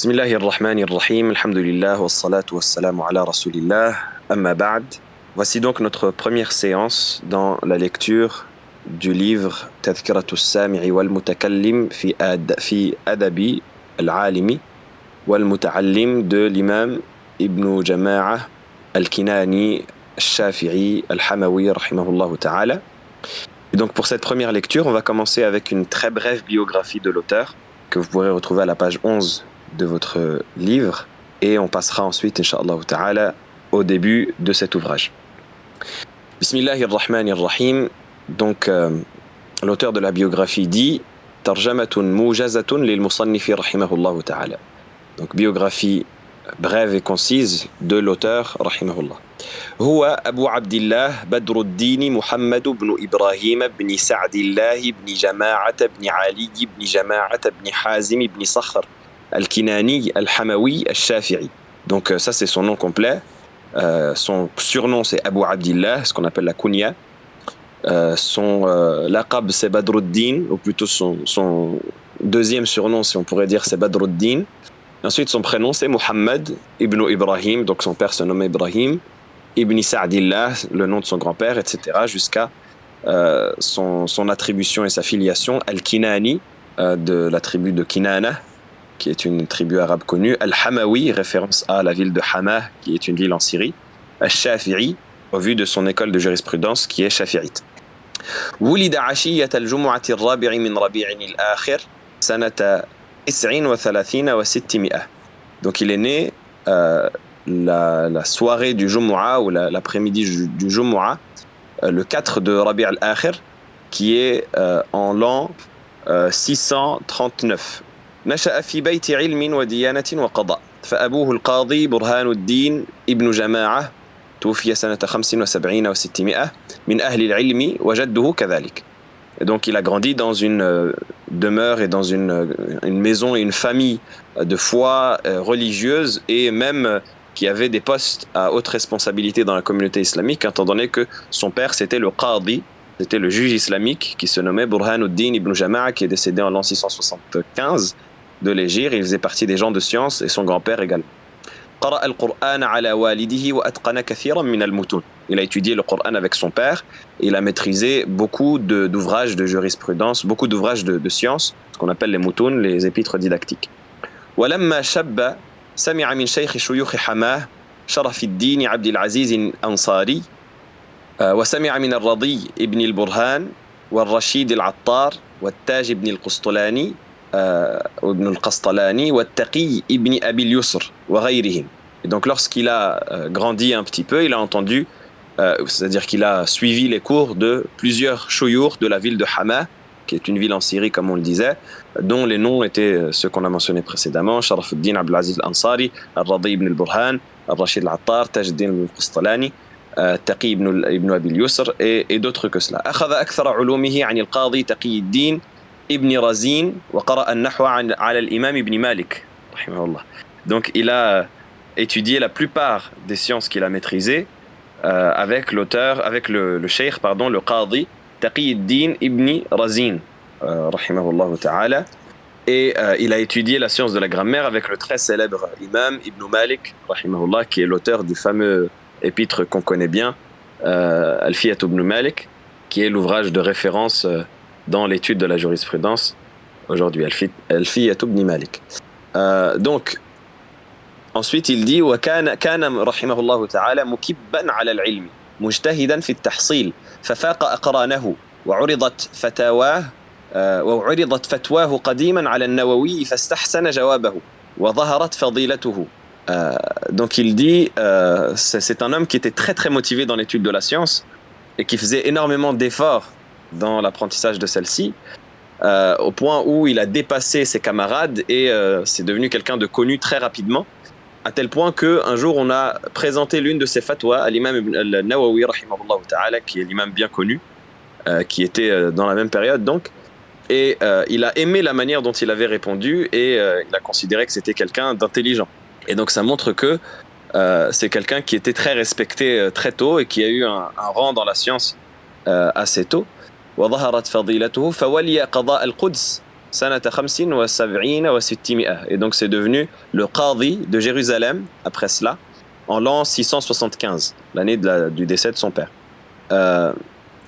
Bismillahir Rahmanir Rahim, alhamdulillah, wassalatu wassalamu ala rasulillah, amma ba'd. Voici donc notre première séance dans la lecture du livre Tadhkiratus Sami'i wal Mutakallim fi Adabi al-Alimi wal Muta'allim de l'imam Ibn Jama'a al-Kinani al-Shafi'i al-Hamawi rahimahullah ta'ala. Et donc pour cette première lecture, on va commencer avec une très brève biographie de l'auteur que vous pourrez retrouver à la page 11 de votre livre, et on passera ensuite, Inch'Allah ta'ala, au début de cet ouvrage. Bismillahirrahmanirrahim. Donc, l'auteur de la biographie dit Tarjamatun mujazatun lil musannifi rahimahullah ta'ala. Donc, biographie brève et concise de l'auteur rahimahullah. هو أبو عبد الله بدر الدين محمد بن إبراهيم بن سعد الله بن جماعة بن علي بن جماعة بن حازم بن صخر Al-Kinani, Al-Hamawi, Al-Shafi'i. Donc ça c'est son nom complet. Son surnom c'est Abu Abdillah, ce qu'on appelle la kunya. Son laqab c'est Badruddin, ou plutôt son deuxième surnom, si on pourrait dire, c'est Badruddin. Ensuite son prénom c'est Muhammad ibn Ibrahim, donc son père se nomme Ibrahim, ibn Sa'dillah, le nom de son grand-père, etc. jusqu'à son attribution et sa filiation, Al-Kinani, de la tribu de Kinana, qui est une tribu arabe connue, Al-Hamawi, référence à la ville de Hama, qui est une ville en Syrie, Al-Shafi'i, au vu de son école de jurisprudence, qui est shafi'ite. ولد عشية الجمعة الرابع من ربيع الآخر سنة 39 و600. Donc il est né la soirée du Jumu'ah, ou l'après-midi du Jumu'ah, le 4 de Rabi' al-Akhir, qui est en l'an 639. نشأ في بيت علم وديانة وقضاء فأبوه القاضي برهان الدين ابن جماعة توفي سنة 75 و600 من أهل العلم وجده كذلك. Et donc il a grandi dans une demeure et dans une maison et une famille de foi religieuse, et même qui avait des postes à haute responsabilité dans la communauté islamique, étant donné que son père c'était le qadi, c'était le juge islamique qui se nommait Burhanuddin ibn Jama'a, qui est décédé en l'an 675 de l'Hégire. Il faisait partie des gens de science, et son grand-père également. قرأ القرآن على والده وأتقن كثيرا من المتون. Il a étudié le Coran avec son père, et il a maîtrisé beaucoup d'ouvrages de jurisprudence, beaucoup d'ouvrages de science, ce qu'on appelle les mutun, les épîtres didactiques. ولما شب سمع من شيخ شيوخ حماه شرف الدين عبد العزيز الأنصاري وسمع من الرضي ابن البرهان والرشيد العطار والتاج ابن القسطلاني ابن القسطلاني والتقي ابن أبي اليسر وغيرهم. Et donc lorsqu'il a grandi un petit peu, il a entendu, c'est-à-dire qu'il a suivi les cours de plusieurs shuyukh de la ville de Hama, qui est une ville en Syrie comme on le disait, dont les noms étaient ceux qu'on a mentionnés précédemment: Sharafuddin Abdelaziz al-Ansari, Al-Radi ibn al-Burhan, Al-Rashid al-Attar, Tajuddin al-Qustalani, Taqi ibn Abi al-Yusr, et d'autres que cela. أخذ أكثر علومه عن القاضي تقي الدين ابن رزين وقرأ النحو على الإمام ابن مالك رحمه الله. Donc il a étudié la plupart des sciences qu'il a maîtrisées avec l'auteur, avec le cheikh, pardon, le qadi Taqi al-Din ibn Razin rahimahullah ta'ala, et il a étudié la science de la grammaire avec le très célèbre imam Ibn Malik rahimahullah, qui est l'auteur du fameux épître qu'on connaît bien, Alfiyat ibn Malik, qui est l'ouvrage de référence dans l'étude de la jurisprudence aujourd'hui, Alfiyat ibn Malik. Donc ensuite il dit كان رحمه الله تعالى مكبا على العلم مجتهدا في التحصيل ففاق أقرانه وعرضت فتواه قديما على النووي فاستحسن جوابه وظهرت فضيلته. Donc il dit c'est un homme qui était très très motivé dans l'étude de la science et qui faisait énormément d'efforts dans l'apprentissage de celle-ci, au point où il a dépassé ses camarades et c'est devenu quelqu'un de connu très rapidement, à tel point qu'un jour on a présenté l'une de ses fatwas à l'imam al-Nawawi rahimahullah ta'ala, qui est l'imam bien connu, qui était dans la même période donc, et il a aimé la manière dont il avait répondu, et il a considéré que c'était quelqu'un d'intelligent. Et donc ça montre que c'est quelqu'un qui était très respecté très tôt, et qui a eu un rang dans la science assez tôt. وظهرت فضيلته فولي قضاء القدس سنة 75 و600. Et donc c'est devenu le qadi de Jérusalem après cela, en l'an 675, l'année du décès de son père.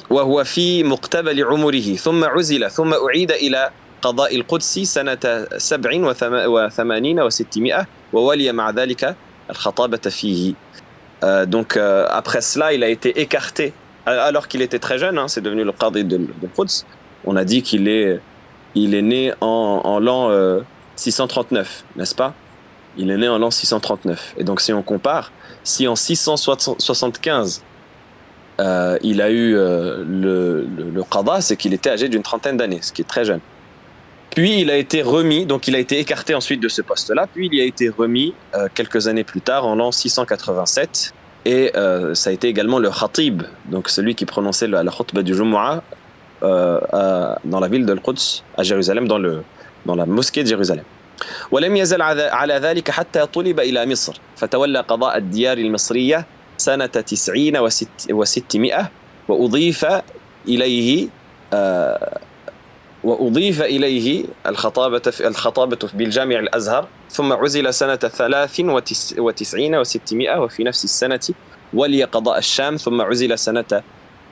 وهو في مقتبل عمره ثم عزل ثم أعيد إلى قضاء القدس سنة 87 و600 وولي مع ذلك الخطابة فيه. Donc après cela, il a été écarté alors qu'il était très jeune, hein, c'est devenu le qadi de Quds. On a dit qu'il est né en l'an 639, n'est-ce pas? Il est né en l'an 639. Et donc si on compare, si en 675 il a eu le qada, c'est qu'il était âgé d'une trentaine d'années, ce qui est très jeune. Puis il a été remis, donc il a été écarté ensuite de ce poste-là, puis il y a été remis quelques années plus tard, en l'an 687, et ça a été également le khatib, donc celui qui prononçait la khutbah du Jumu'ah dans la ville de Al-Quds, à Jérusalem, dans la mosquée de Jérusalem. ولم يزل على ذلك حتى طلب إلى مصر فتولى قضاء الديار المصرية سنة 90 و600 وأضيف إليه الخطابة بالجامع الأزهر ثم عزل سنة 93 و600 وفي نفس السنة ولي قضاء الشام ثم عزل سنة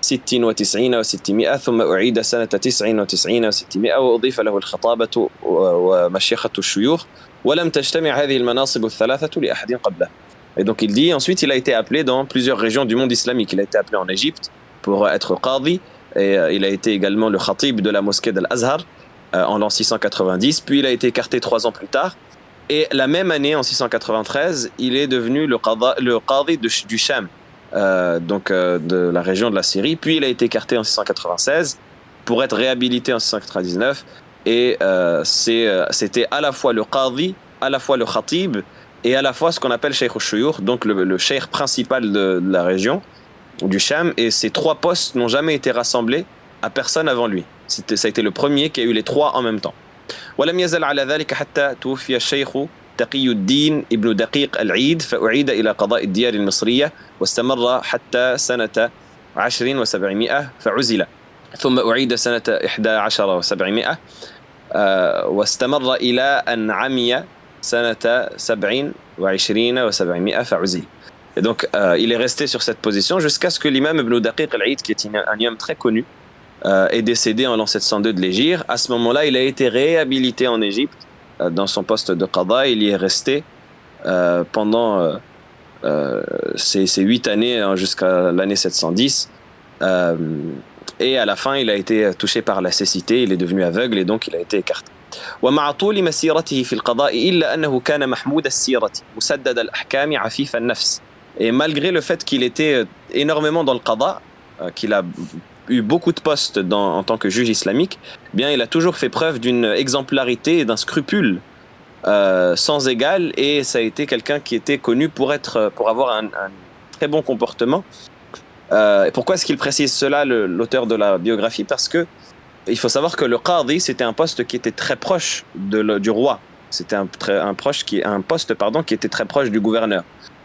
96 و600 ثم أعيد سنة 99 و600 وأضيف له الخطابة ومشيخة الشيوخ ولم تجتمع هذه المناصب الثلاثة لأحد قبله. Et donc il dit, ensuite il a été appelé dans plusieurs régions du monde islamique. Il a été appelé en Égypte pour être qadi, et il a été également le khatib de la mosquée d'Al-Azhar en l'an 690, puis il a été écarté 3 ans plus tard, et la même année, en 693, il est devenu le qadi du Sham, de la région de la Syrie, puis il a été écarté en 696 pour être réhabilité en 699, et c'était à la fois le qadi, à la fois le khatib, et à la fois ce qu'on appelle Sheikh al-Shuyukh, donc le cheikh principal de la région du Sham, et ces 3 postes n'ont jamais été rassemblés à personne avant lui. Ça a été le premier qui a eu les 3 en même temps. ولم يزل على ذلك حتى توفي الشيخ تقي الدين ابن دقيق العيد فأعيد إلى قضاء الديار المصرية واستمر حتى سنة 10 و700 فعزل ثم أعيد سنة 11 و700 واستمر إلى أن عمي سنة 27 و700 فعزل. Et donc, il est resté sur cette position jusqu'à ce que l'imam Ibn Daqiq al-Eid, qui est un imam très connu, est décédé en l'an 702 de l'Hégire. À ce moment-là, il a été réhabilité en Égypte dans son poste de qada. Il y est resté pendant ces 8 années jusqu'à l'année 710. Et à la fin, il a été touché par la cécité, il est devenu aveugle et donc il a été écarté. ومع طول مسيرته في القضاء إلا أنه كان محمود السيرة مسدد الأحكام عفيف النفس. Et malgré le fait qu'il était énormément dans le qada, qu'il a eu beaucoup de postes en tant que juge islamique, bien il a toujours fait preuve d'une exemplarité et d'un scrupule sans égal, et ça a été quelqu'un qui était connu pour avoir un très bon comportement. Et pourquoi est-ce qu'il précise cela, l'auteur de la biographie? Parce que il faut savoir que le qadi, c'était un poste qui était très proche du roi. C'était un poste qui était très proche du gouverneur.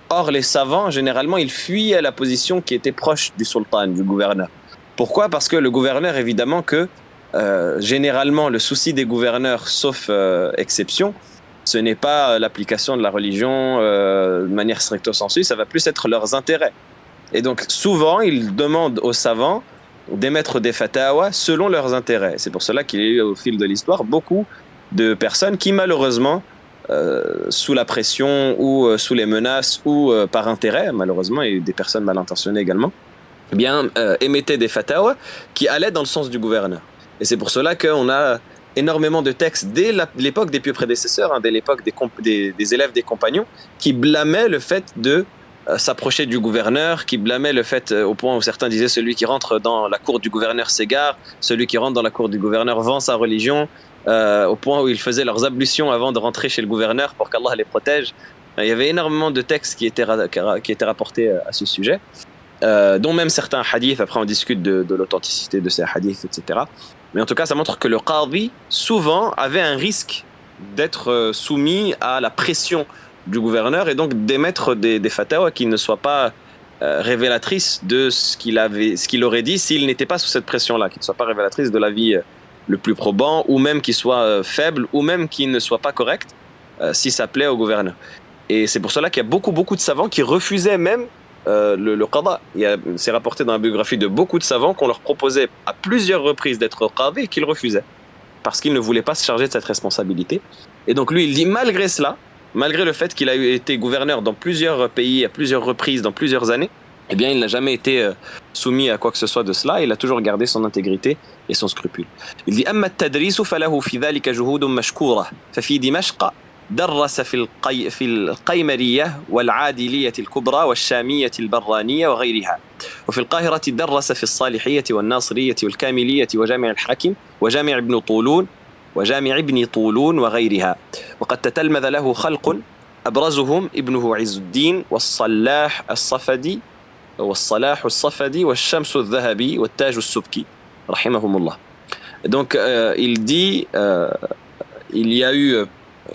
Or, les savants, généralement, ils fuyaient la position qui était proche du sultan, du gouverneur. Pourquoi? Parce que le gouverneur, évidemment que généralement, le souci des gouverneurs, sauf exception, ce n'est pas l'application de la religion de manière stricto sensu, ça va plus être leurs intérêts. Et donc, souvent, ils demandent aux savants d'émettre des fatawas selon leurs intérêts. C'est pour cela qu'il y a eu au fil de l'histoire beaucoup de personnes qui, malheureusement, sous la pression ou sous les menaces ou par intérêt, malheureusement, et des personnes mal intentionnées également, eh bien, émettaient des fatawas qui allaient dans le sens du gouverneur. Et c'est pour cela qu'on a énormément de textes dès l'époque des pieux prédécesseurs, dès l'époque des élèves des compagnons, qui blâmaient le fait de s'approcher du gouverneur, qui blâmait le fait au point où certains disaient celui qui rentre dans la cour du gouverneur s'égare, celui qui rentre dans la cour du gouverneur vend sa religion, au point où ils faisaient leurs ablutions avant de rentrer chez le gouverneur pour qu'Allah les protège. Il y avait énormément de textes qui étaient rapportés à ce sujet, dont même certains hadiths. Après on discute de l'authenticité de ces hadiths, etc. Mais en tout cas ça montre que le qadi souvent avait un risque d'être soumis à la pression du gouverneur et donc d'émettre des fatwas qui ne soient pas révélatrices de ce qu'il aurait dit s'il n'était pas sous cette pression-là, qui ne soient pas révélatrices de la vie le plus probant, ou même qui soit faible, ou même qui ne soit pas correct, si ça plaît au gouverneur. Et c'est pour cela qu'il y a beaucoup de savants qui refusaient même le qada. C'est rapporté dans la biographie de beaucoup de savants qu'on leur proposait à plusieurs reprises d'être qadi et qu'ils refusaient, parce qu'ils ne voulaient pas se charger de cette responsabilité. Et donc lui, il dit, malgré cela, malgré le fait qu'il a été gouverneur dans plusieurs pays, à plusieurs reprises, dans plusieurs années, eh bien, il n'a jamais été soumis à quoi que ce soit de cela. Il a toujours gardé son intégrité et son scrupule. Il dit, أما التدريس فله في ذلك جهود مشكورة ففي دمشق درس في القيمرية والعادلية الكبرى والشامية البرانية وغيرها، وفي القاهرة درس في الصالحية والناصرية والكاملية وجامع الحاكم وجامع ابن طولون وغيرها، وقد تتلمذ له خلق أبرزهم ابنه عز الدين والصلاح الصفدي والشمس الذهبي والتاج السبكي رحمهم الله. Donc il dit il y a eu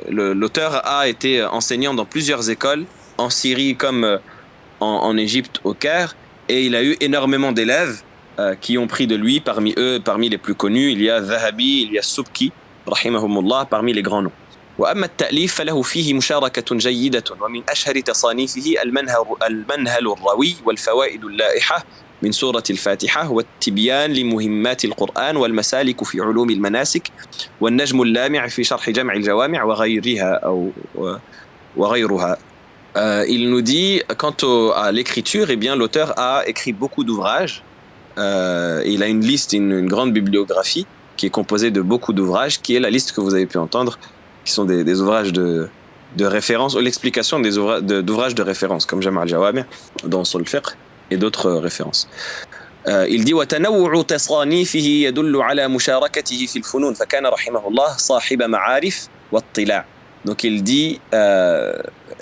l'auteur a été enseignant dans plusieurs écoles en Syrie comme en Égypte au Caire, et il a eu énormément d'élèves qui ont pris de lui. Parmi eux, parmi les plus connus, il y a Zahabi, il y a Subki rahimahumullah parmi les grands noms. وأما التأليف فله فيه مشاركة جيدة، ومن أشهر تصانيفه المنهل الروي والفوائد اللائحة من سورة الفاتحة، والتبيان لمهمات القرآن، والمسالك في علوم المناسك، والنجم اللامع في شرح جمع الجوامع وغيرها. Il nous dit, quant à l'écriture, eh bien, l'auteur a écrit beaucoup d'ouvrages. Il a une liste, une grande bibliographie qui est composée de beaucoup d'ouvrages, qui est la liste que vous avez pu entendre, qui sont des ouvrages de référence, ou l'explication d'ouvrages de référence, comme Jam' al-Jawami' dans Usul al-Fiqh et d'autres références. Il dit وتنوع تصانيفه يدل على مشاركته في الفنون فكان رحمه الله صاحب معارف واطلاع. Donc il dit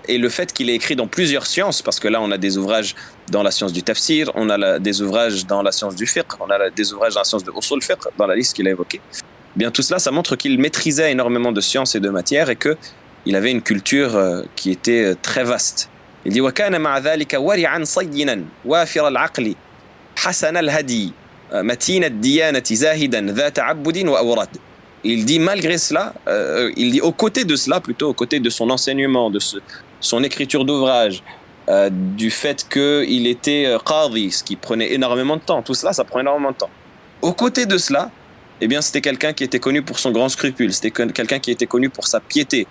et le fait qu'il ait écrit dans plusieurs sciences, parce que là on a des ouvrages dans la science du tafsir, on a des ouvrages dans la science du fiqh, on a des ouvrages dans la science de usul al-fiqh dans la liste qu'il a évoquée. Bien tout cela, ça montre qu'il maîtrisait énormément de sciences et de matières, et que il avait une culture qui était très vaste. Il dit وكان مع ذلك ورعا صينا وافر العقل حسن الهدي متين الديانة زاهدا ذا تعبد وأوراد. Il dit malgré cela, il dit aux côtés de cela, plutôt aux côtés de son enseignement, de son écriture d'ouvrage, du fait qu'il était qadi, ce qui prenait énormément de temps, tout cela, ça prend énormément de temps. Aux côtés de cela, eh bien, c'était quelqu'un qui était connu pour son grand scrupule, c'était quelqu'un qui était connu pour sa piété,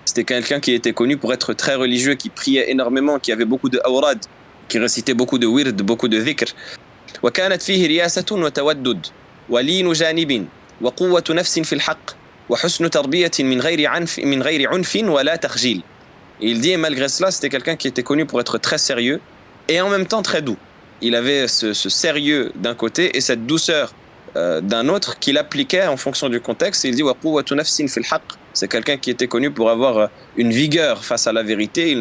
c'était quelqu'un qui était connu pour être très religieux, qui priait énormément, qui avait beaucoup de awrad, qui récitait beaucoup de wird, beaucoup de dhikr. وكانت فيه رياسة وتودد ولين جانب وقوة نفس في الحق وحسن تربية من غير عنف ولا تخجيل. Et il dit, et malgré cela, c'était quelqu'un qui était connu pour être très sérieux et en même temps très doux. Il avait ce sérieux d'un côté et cette douceur d'un autre qu'il appliquait en fonction du contexte. Et il dit وقوة نفس في الحق. C'est quelqu'un qui était connu pour avoir une vigueur face à la vérité.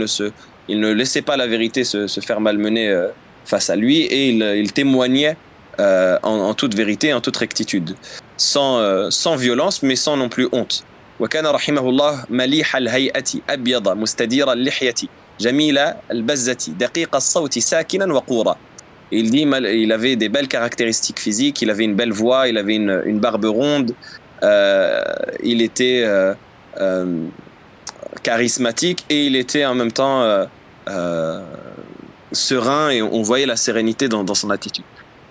Il ne laissait pas la vérité se faire malmener face à lui, et il témoignait en toute vérité, en toute rectitude, sans violence, mais sans non plus honte. وكان رحمه الله مليح الهيئة أبيض مستدير اللحية جميل البزة دقيق الصوت ساكنا وقورا. Il dit il avait des belles caractéristiques physiques, il avait une belle voix, il avait une barbe ronde, il était charismatique, et il était en même temps serein, et on voyait la sérénité dans son attitude.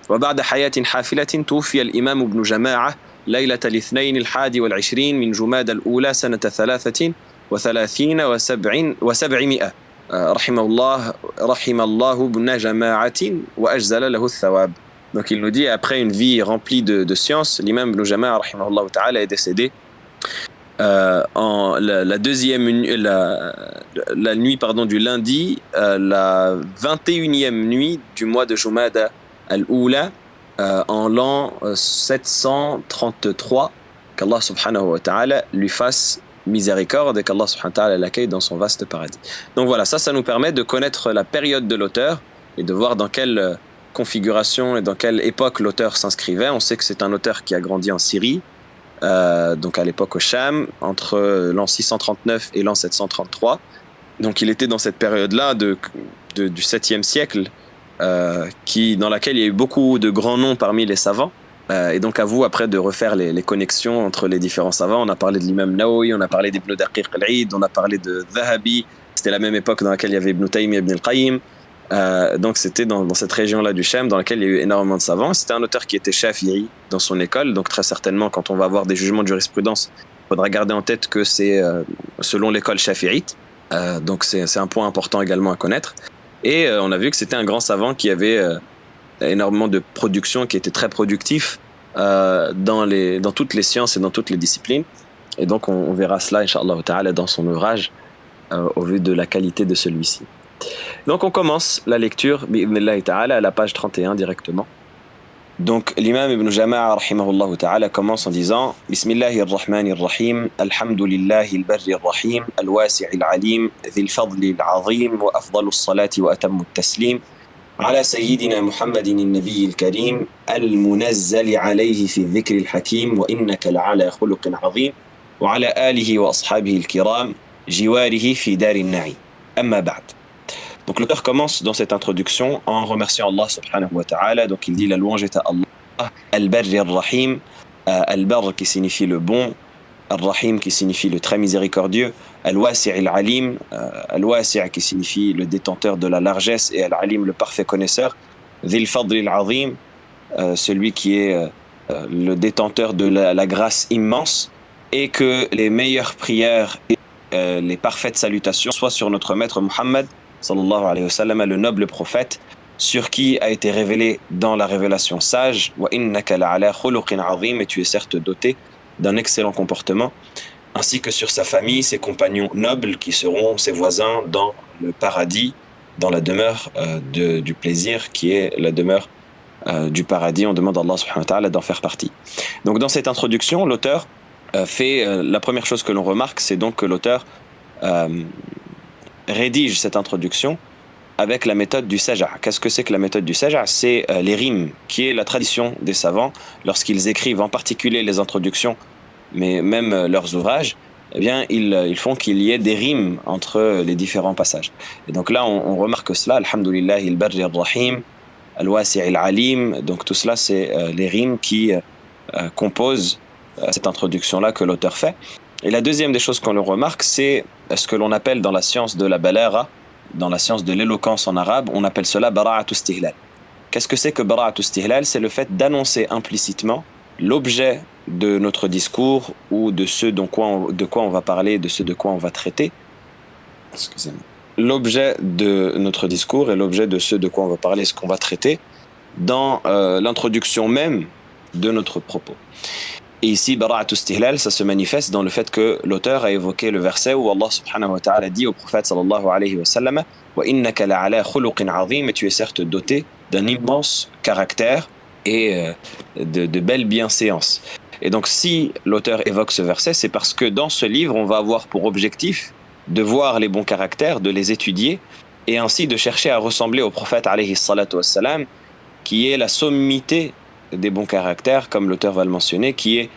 وبعد حياة حافلة توفي الإمام ابن جماعة ليلة الاثنين 21 من جمادى الأولى سنة 33 و700 رحم الله ابن جماعة وأجزل له الثواب. Donc il nous dit, après une vie remplie de sciences, l'imam Ibn Jama'a rahimahullah ta'ala est décédé en la nuit du lundi, la 21e nuit du mois de Jumada al-Oula, en l'an 733, qu'Allah subhanahu wa ta'ala lui fasse miséricorde et qu'Allah subhanahu wa ta'ala l'accueille dans son vaste paradis. Donc voilà, ça nous permet de connaître la période de l'auteur et de voir dans quelle configuration et dans quelle époque l'auteur s'inscrivait. On sait que c'est un auteur qui a grandi en Syrie, donc à l'époque au Cham, entre l'an 639 et l'an 733. Donc il était dans cette période-là du 7e siècle, dans laquelle il y a eu beaucoup de grands noms parmi les savants. Et donc à vous après de refaire les connexions entre les différents savants. On a parlé de l'imam Nawawi, on a parlé d'Ibn Daqiq al-Eid, on a parlé de Dhahabi. C'était la même époque dans laquelle il y avait Ibn Taymiyyah, Ibn al-Qayyim. Donc c'était dans cette région-là du Sham dans laquelle il y a eu énormément de savants. C'était un auteur qui était Shafi'i dans son école, donc très certainement quand on va avoir des jugements de jurisprudence, il faudra garder en tête que c'est selon l'école shafi'ite. Donc c'est un point important également à connaître. Et on a vu que c'était un grand savant qui avait énormément de production, qui était très productif dans toutes les sciences et dans toutes les disciplines. Et donc on verra cela, Inch'Allah ta'ala, dans son ouvrage au vu de la qualité de celui-ci. Donc on commence la lecture bi'idhnillahi ta'ala à la page 31 directement. Donc l'imam Ibn Jama'a rahimahullah ta'ala commence en disant Bismillahir Rahmanir Rahim Alhamdulillahi al-Barri ar-Rahim al-Wasi' al-Alim dhil fadli al-Azim wa afdalus salati wa atammu at-taslim على سيدنا محمد النبي الكريم المنزل عليه في الذكر الحكيم وإنك لعلى خلق عظيم وعلى آله وأصحابه الكرام جواره في دار النعيم أما بعد. Donc l'auteur commence dans cette introduction en remerciant Allah subhanahu wa ta'ala. Donc il dit la louange est à Allah, Al-Barri ar-Rahim, Al-Barr qui signifie le bon, Ar-Rahim qui signifie le très miséricordieux, Al-Wasi' al-Alim, Al-Wasi' qui signifie le détenteur de la largesse et Al-Alim le parfait connaisseur, Dhil Fadli al-Azim, celui qui est le détenteur de la grâce immense, et que les meilleures prières et les parfaites salutations soient sur notre maître Muhammad sallallahu alayhi wa sallam, le noble prophète, sur qui a été révélé dans la révélation sage, wa innaka la'ala khuluqin azim, et tu es certes doté d'un excellent comportement, ainsi que sur sa famille, ses compagnons nobles qui seront ses voisins dans le paradis, dans la demeure du plaisir qui est la demeure du paradis. On demande à Allah subhanahu wa ta'ala d'en faire partie. Donc dans cette introduction, l'auteur fait la première chose que l'on remarque, c'est donc que l'auteur rédige cette introduction avec la méthode du saja'. Qu'est-ce que c'est que la méthode du saja'? C'est les rimes, qui est la tradition des savants lorsqu'ils écrivent, en particulier les introductions, mais même leurs ouvrages. Eh bien, ils font qu'il y ait des rimes entre les différents passages. Et donc là, on remarque cela. Alhamdulillahi al-Barri ar-Rahim, al-Wasi' al-Alim. Donc tout cela, c'est les rimes qui composent cette introduction-là que l'auteur fait. Et la deuxième des choses qu'on le remarque, c'est ce que l'on appelle dans la science de la balagha, dans la science de l'éloquence en arabe, on appelle cela bara'atu istihlal. Qu'est-ce que c'est que bara'atu istihlal? C'est le fait d'annoncer implicitement l'objet de notre discours ou de ce de quoi on va parler, de ce de quoi on va traiter. Excusez-moi. L'objet de notre discours et l'objet de ce de quoi on va parler, ce qu'on va traiter, dans l'introduction même de notre propos. Et ici, bara'atu istihlal, ça se manifeste dans le fait que l'auteur a évoqué le verset où Allah subhanahu wa ta'ala dit au prophète sallallahu alayhi wa sallam wa innaka la'ala khuluqin azim, et tu es certes doté d'un immense caractère et de belles bienséances. Et donc si l'auteur évoque ce verset, c'est parce que dans ce livre, on va avoir pour objectif de voir les bons caractères, de les étudier et ainsi de chercher à ressembler au prophète alayhi salatu wassalam, qui est la sommité des bons caractères, comme l'auteur va le mentionner, qui est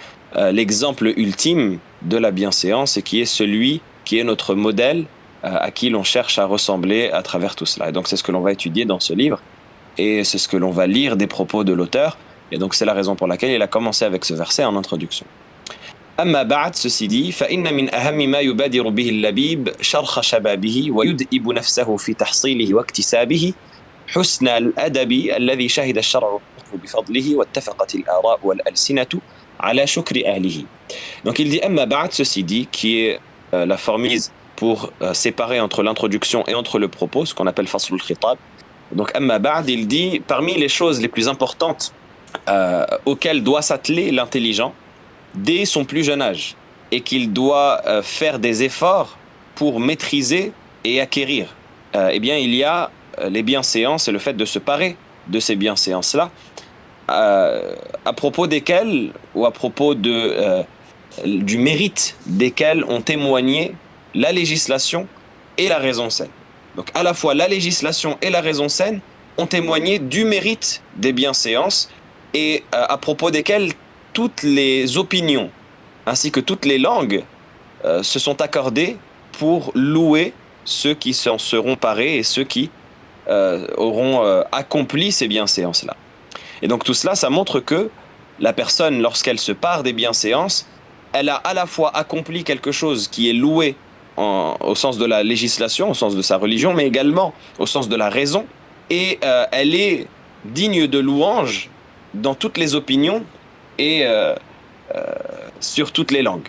l'exemple ultime de la bienséance et qui est celui qui est notre modèle à qui l'on cherche à ressembler à travers tout cela. Et donc c'est ce que l'on va étudier dans ce livre et c'est ce que l'on va lire des propos de l'auteur. Et donc c'est la raison pour laquelle il a commencé avec ce verset en introduction. Amma ba'd, ceci dit, fa inna min ahammi ma yubadiru bihi al-labib sharkha shababihi wa yud'ibu nafsahu fi tahsilihi wa iktisabihi حسن الأدب الذي شهد الشرع بفضله واتفقت الآراء والألسنة على شكر أهله. Donc il dit amma ba'd, ceci dit, qui est la formule pour séparer entre l'introduction et entre le propos, ce qu'on appelle fasl al-khitab. Donc amma ba'd, il dit parmi les choses les plus importantes auxquelles doit s'atteler l'intelligent dès son plus jeune âge et qu'il doit faire des efforts pour maîtriser et acquérir, eh bien il y a les bienséances et le fait de se parer de ces bienséances-là, à propos desquelles ou à propos du mérite desquelles ont témoigné la législation et la raison saine. Donc à la fois la législation et la raison saine ont témoigné du mérite des bienséances et à propos desquelles toutes les opinions ainsi que toutes les langues se sont accordées pour louer ceux qui s'en seront parés et ceux qui auront accompli ces bienséances-là. Et donc tout cela, ça montre que la personne, lorsqu'elle se pare des bienséances, elle a à la fois accompli quelque chose qui est loué au sens de la législation, au sens de sa religion, mais également au sens de la raison, et elle est digne de louange dans toutes les opinions et sur toutes les langues.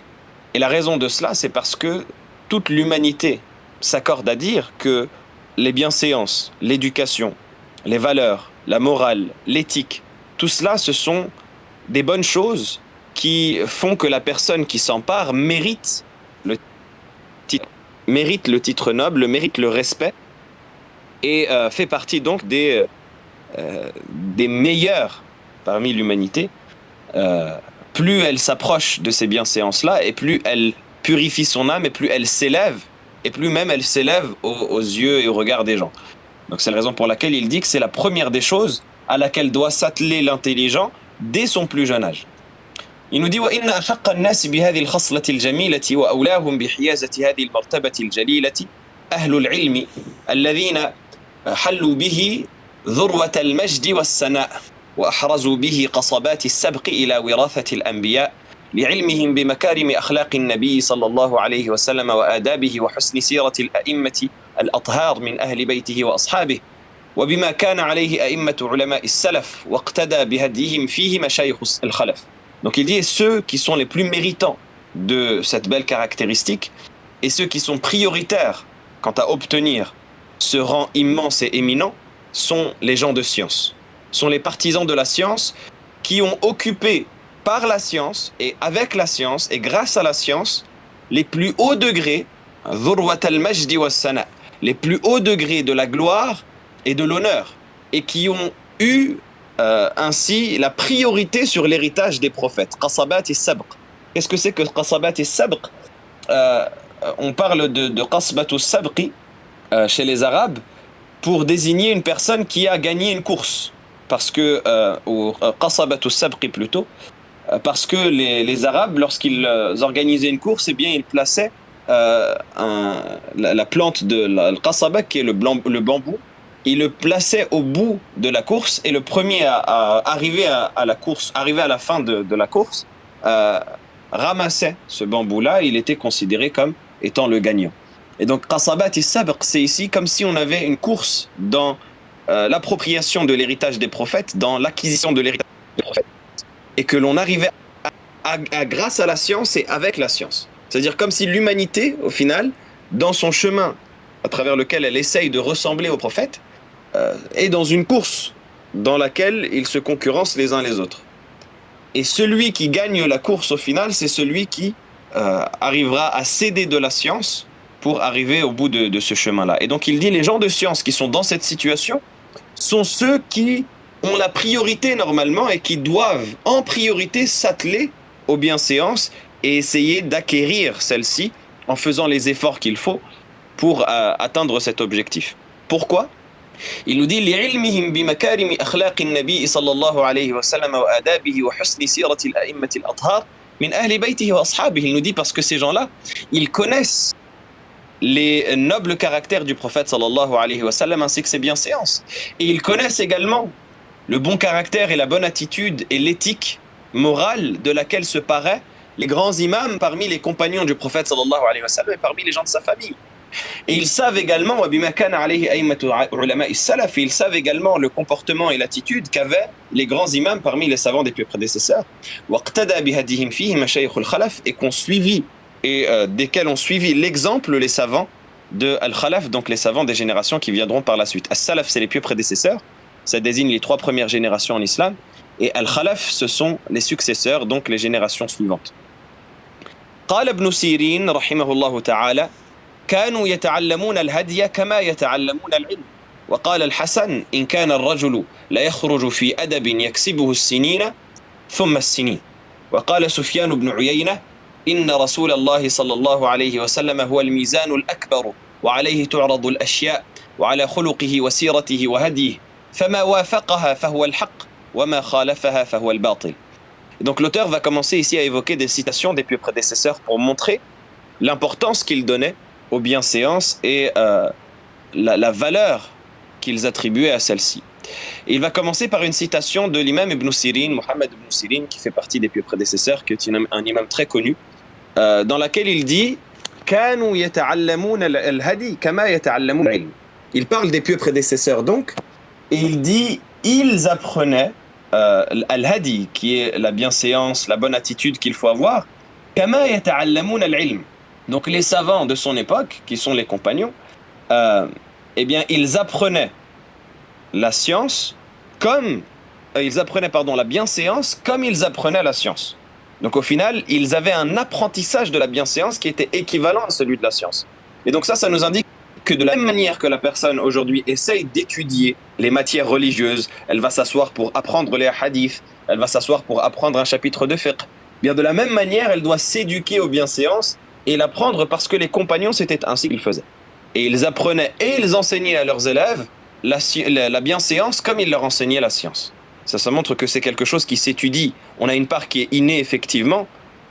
Et la raison de cela, c'est parce que toute l'humanité s'accorde à dire que les bienséances, l'éducation, les valeurs, la morale, l'éthique, tout cela, ce sont des bonnes choses qui font que la personne qui s'empare mérite le titre noble, mérite le respect et fait partie donc des meilleurs parmi l'humanité. Plus elle s'approche de ces bienséances-là, et plus elle purifie son âme, et plus elle s'élève, et plus même elle s'élève aux yeux et au regard des gens. Donc c'est la raison pour laquelle il dit que c'est la première des choses à laquelle doit s'atteler l'intelligent dès son plus jeune âge. Il nous dit وإن أحق الناس بهذه الخصلة الجميلة وأولاهم بحيازة هذه المرتبة الجليلة أهل العلم الذين حلوا به ذروة المجد والسناء وأحرزوا به قصبات السبق إلى وراثة الأنبياء لعلمهم بمكارم أخلاق النبي صلى الله عليه وسلم وآدابه وحسن سيرة الأئمة الأطهار من أهل بيته وأصحابه وبما كان عليه أئمة علماء السلف واقتدى بهديهم فيه مشايخ الخلف. Donc il dit ceux qui sont les plus méritants de cette belle caractéristique et ceux qui sont prioritaires quant à obtenir ce rang immense et éminent sont les gens de science, sont les partisans de la science qui ont occupé par la science et avec la science et grâce à la science les plus hauts degrés, les plus hauts degrés de la gloire et de l'honneur, et qui ont eu ainsi la priorité sur l'héritage des prophètes. Qasabat et sabq. Qu'est-ce que c'est que qasabat et sabq? On parle de qasbatu sabqi chez les Arabes pour désigner une personne qui a gagné une course. Parce que, ou qasabatu sabqi plutôt, parce que les Arabes, lorsqu'ils organisaient une course, eh bien, ils plaçaient la plante de la qasaba, qui est le bambou, ils le plaçaient au bout de la course, et le premier à arriver à la course, arriver à la fin de la course, ramassait ce bambou-là, il était considéré comme étant le gagnant. Et donc, qasabat et sabq, c'est ici comme si on avait une course dans l'appropriation de l'héritage des prophètes, dans l'acquisition de l'héritage des prophètes, et que l'on arrivait grâce à la science et avec la science. C'est-à-dire comme si l'humanité, au final, dans son chemin à travers lequel elle essaye de ressembler aux prophètes, est dans une course dans laquelle ils se concurrencent les uns les autres. Et celui qui gagne la course au final, c'est celui qui arrivera à céder de la science pour arriver au bout de ce chemin-là. Et donc il dit, les gens de science qui sont dans cette situation sont ceux qui ont la priorité normalement et qui doivent en priorité s'atteler aux bienséances et essayer d'acquérir celle-ci en faisant les efforts qu'il faut pour atteindre cet objectif. Pourquoi? Il nous dit لعلمهم بمكارم أخلاق النبي صلى الله عليه وسلم وآدابه وحسن سيرة الأئمة الأطهار من أهل بيته وأصحابه. Il nous dit parce que ces gens-là, ils connaissent les nobles caractères du prophète sallallahu alayhi wa sallam ainsi que ses bienséances. Et ils connaissent également le bon caractère et la bonne attitude et l'éthique morale de laquelle se paraient les grands imams parmi les compagnons du prophète sallallahu alayhi wa sallam et parmi les gens de sa famille. Et ils savent également ils savent également le comportement et l'attitude qu'avaient les grands imams parmi les savants des pieux prédécesseurs et qu'on suivi et desquels ont suivi l'exemple les savants de Al-Khalaf, donc les savants des générations qui viendront par la suite. As-Salaf, c'est les pieux prédécesseurs, ça désigne les 3 premières générations en islam, et Al-Khalaf, ce sont les successeurs, donc les générations suivantes. قال ابن سيرين رحمه الله تعالى كانوا يتعلمون الهدي كما يتعلمون العلم وقال الحسن إن كان الرجل لا يخرج في أدب يكسبه السنين ثم السنين وقال سفيان بن عيينة إن رسول الله صلى الله عليه وسلم هو الميزان الأكبر وعليه تعرض الأشياء وعلى خلقه وسيرته وهديه فما وافقها فهو الحق وما خالفها فهو الباطل. Donc l'auteur va commencer ici à évoquer des citations des pieux prédécesseurs pour montrer l'importance qu'ils donnaient aux bienséances et la valeur qu'ils attribuaient à celles-ci. Et il va commencer par une citation de l'imam Ibn Sirin, Mohammed Ibn Sirin, qui fait partie des pieux prédécesseurs, qui est un imam très connu, dans laquelle il dit كانوا يتعلمون الهدي كما يتعلمون العلم. Il parle des pieux prédécesseurs donc, et il dit ils apprenaient al-hadi, qui est la bienséance, la bonne attitude qu'il faut avoir, كما يتعلمون العلم. Donc les savants de son époque, qui sont les compagnons, eh bien ils apprenaient la science comme ils apprenaient la bienséance comme ils apprenaient la science. Donc au final, ils avaient un apprentissage de la bienséance qui était équivalent à celui de la science. Et donc ça nous indique que de la même manière que la personne aujourd'hui essaye d'étudier les matières religieuses, elle va s'asseoir pour apprendre les hadiths, elle va s'asseoir pour apprendre un chapitre de fiqh, bien de la même manière, elle doit s'éduquer aux bienséances et l'apprendre parce que les compagnons, c'était ainsi qu'ils faisaient. Et ils apprenaient et ils enseignaient à leurs élèves la bienséance comme ils leur enseignaient la science. Ça montre que c'est quelque chose qui s'étudie. On a une part qui est innée effectivement,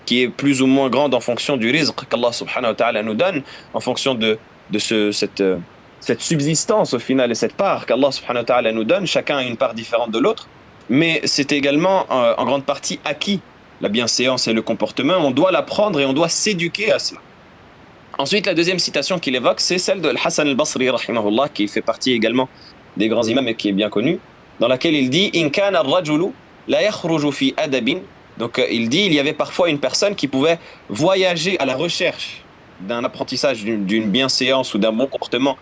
qui est plus ou moins grande en fonction du rizq qu'Allah subhanahu wa ta'ala nous donne, en fonction de cette subsistance au final et cette part qu'Allah subhanahu wa ta'ala nous donne. Chacun a une part différente de l'autre, mais c'est également en grande partie acquis. La bienséance et le comportement, on doit l'apprendre et on doit s'éduquer à cela. Ensuite, la deuxième citation qu'il évoque, c'est celle de Hassan al-Basri, rahimahullah, qui fait partie également des grands imams et qui est bien connu, dans laquelle il dit In kana ar-rajulu la yakhruju fi adabin. Donc il dit il y avait parfois une personne qui pouvait voyager à la recherche d'un apprentissage, d'une bienséance ou d'un bon comportement,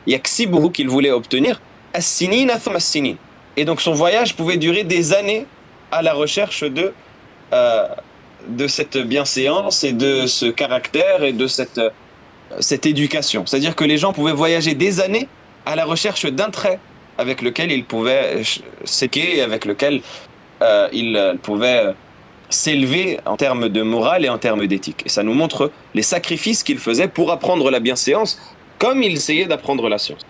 yaksibuhu, qu'il voulait obtenir, as-sinina thumma as-sinin. Et donc son voyage pouvait durer des années à la recherche de cette bienséance et de ce caractère et de cette éducation. C'est-à-dire que les gens pouvaient voyager des années à la recherche d'un trait avec lequel ils pouvaient s'équer, avec lequel ils pouvaient s'élever en termes de morale et en termes d'éthique. Et ça nous montre les sacrifices qu'ils faisaient pour apprendre la bienséance, comme ils essayaient d'apprendre la science.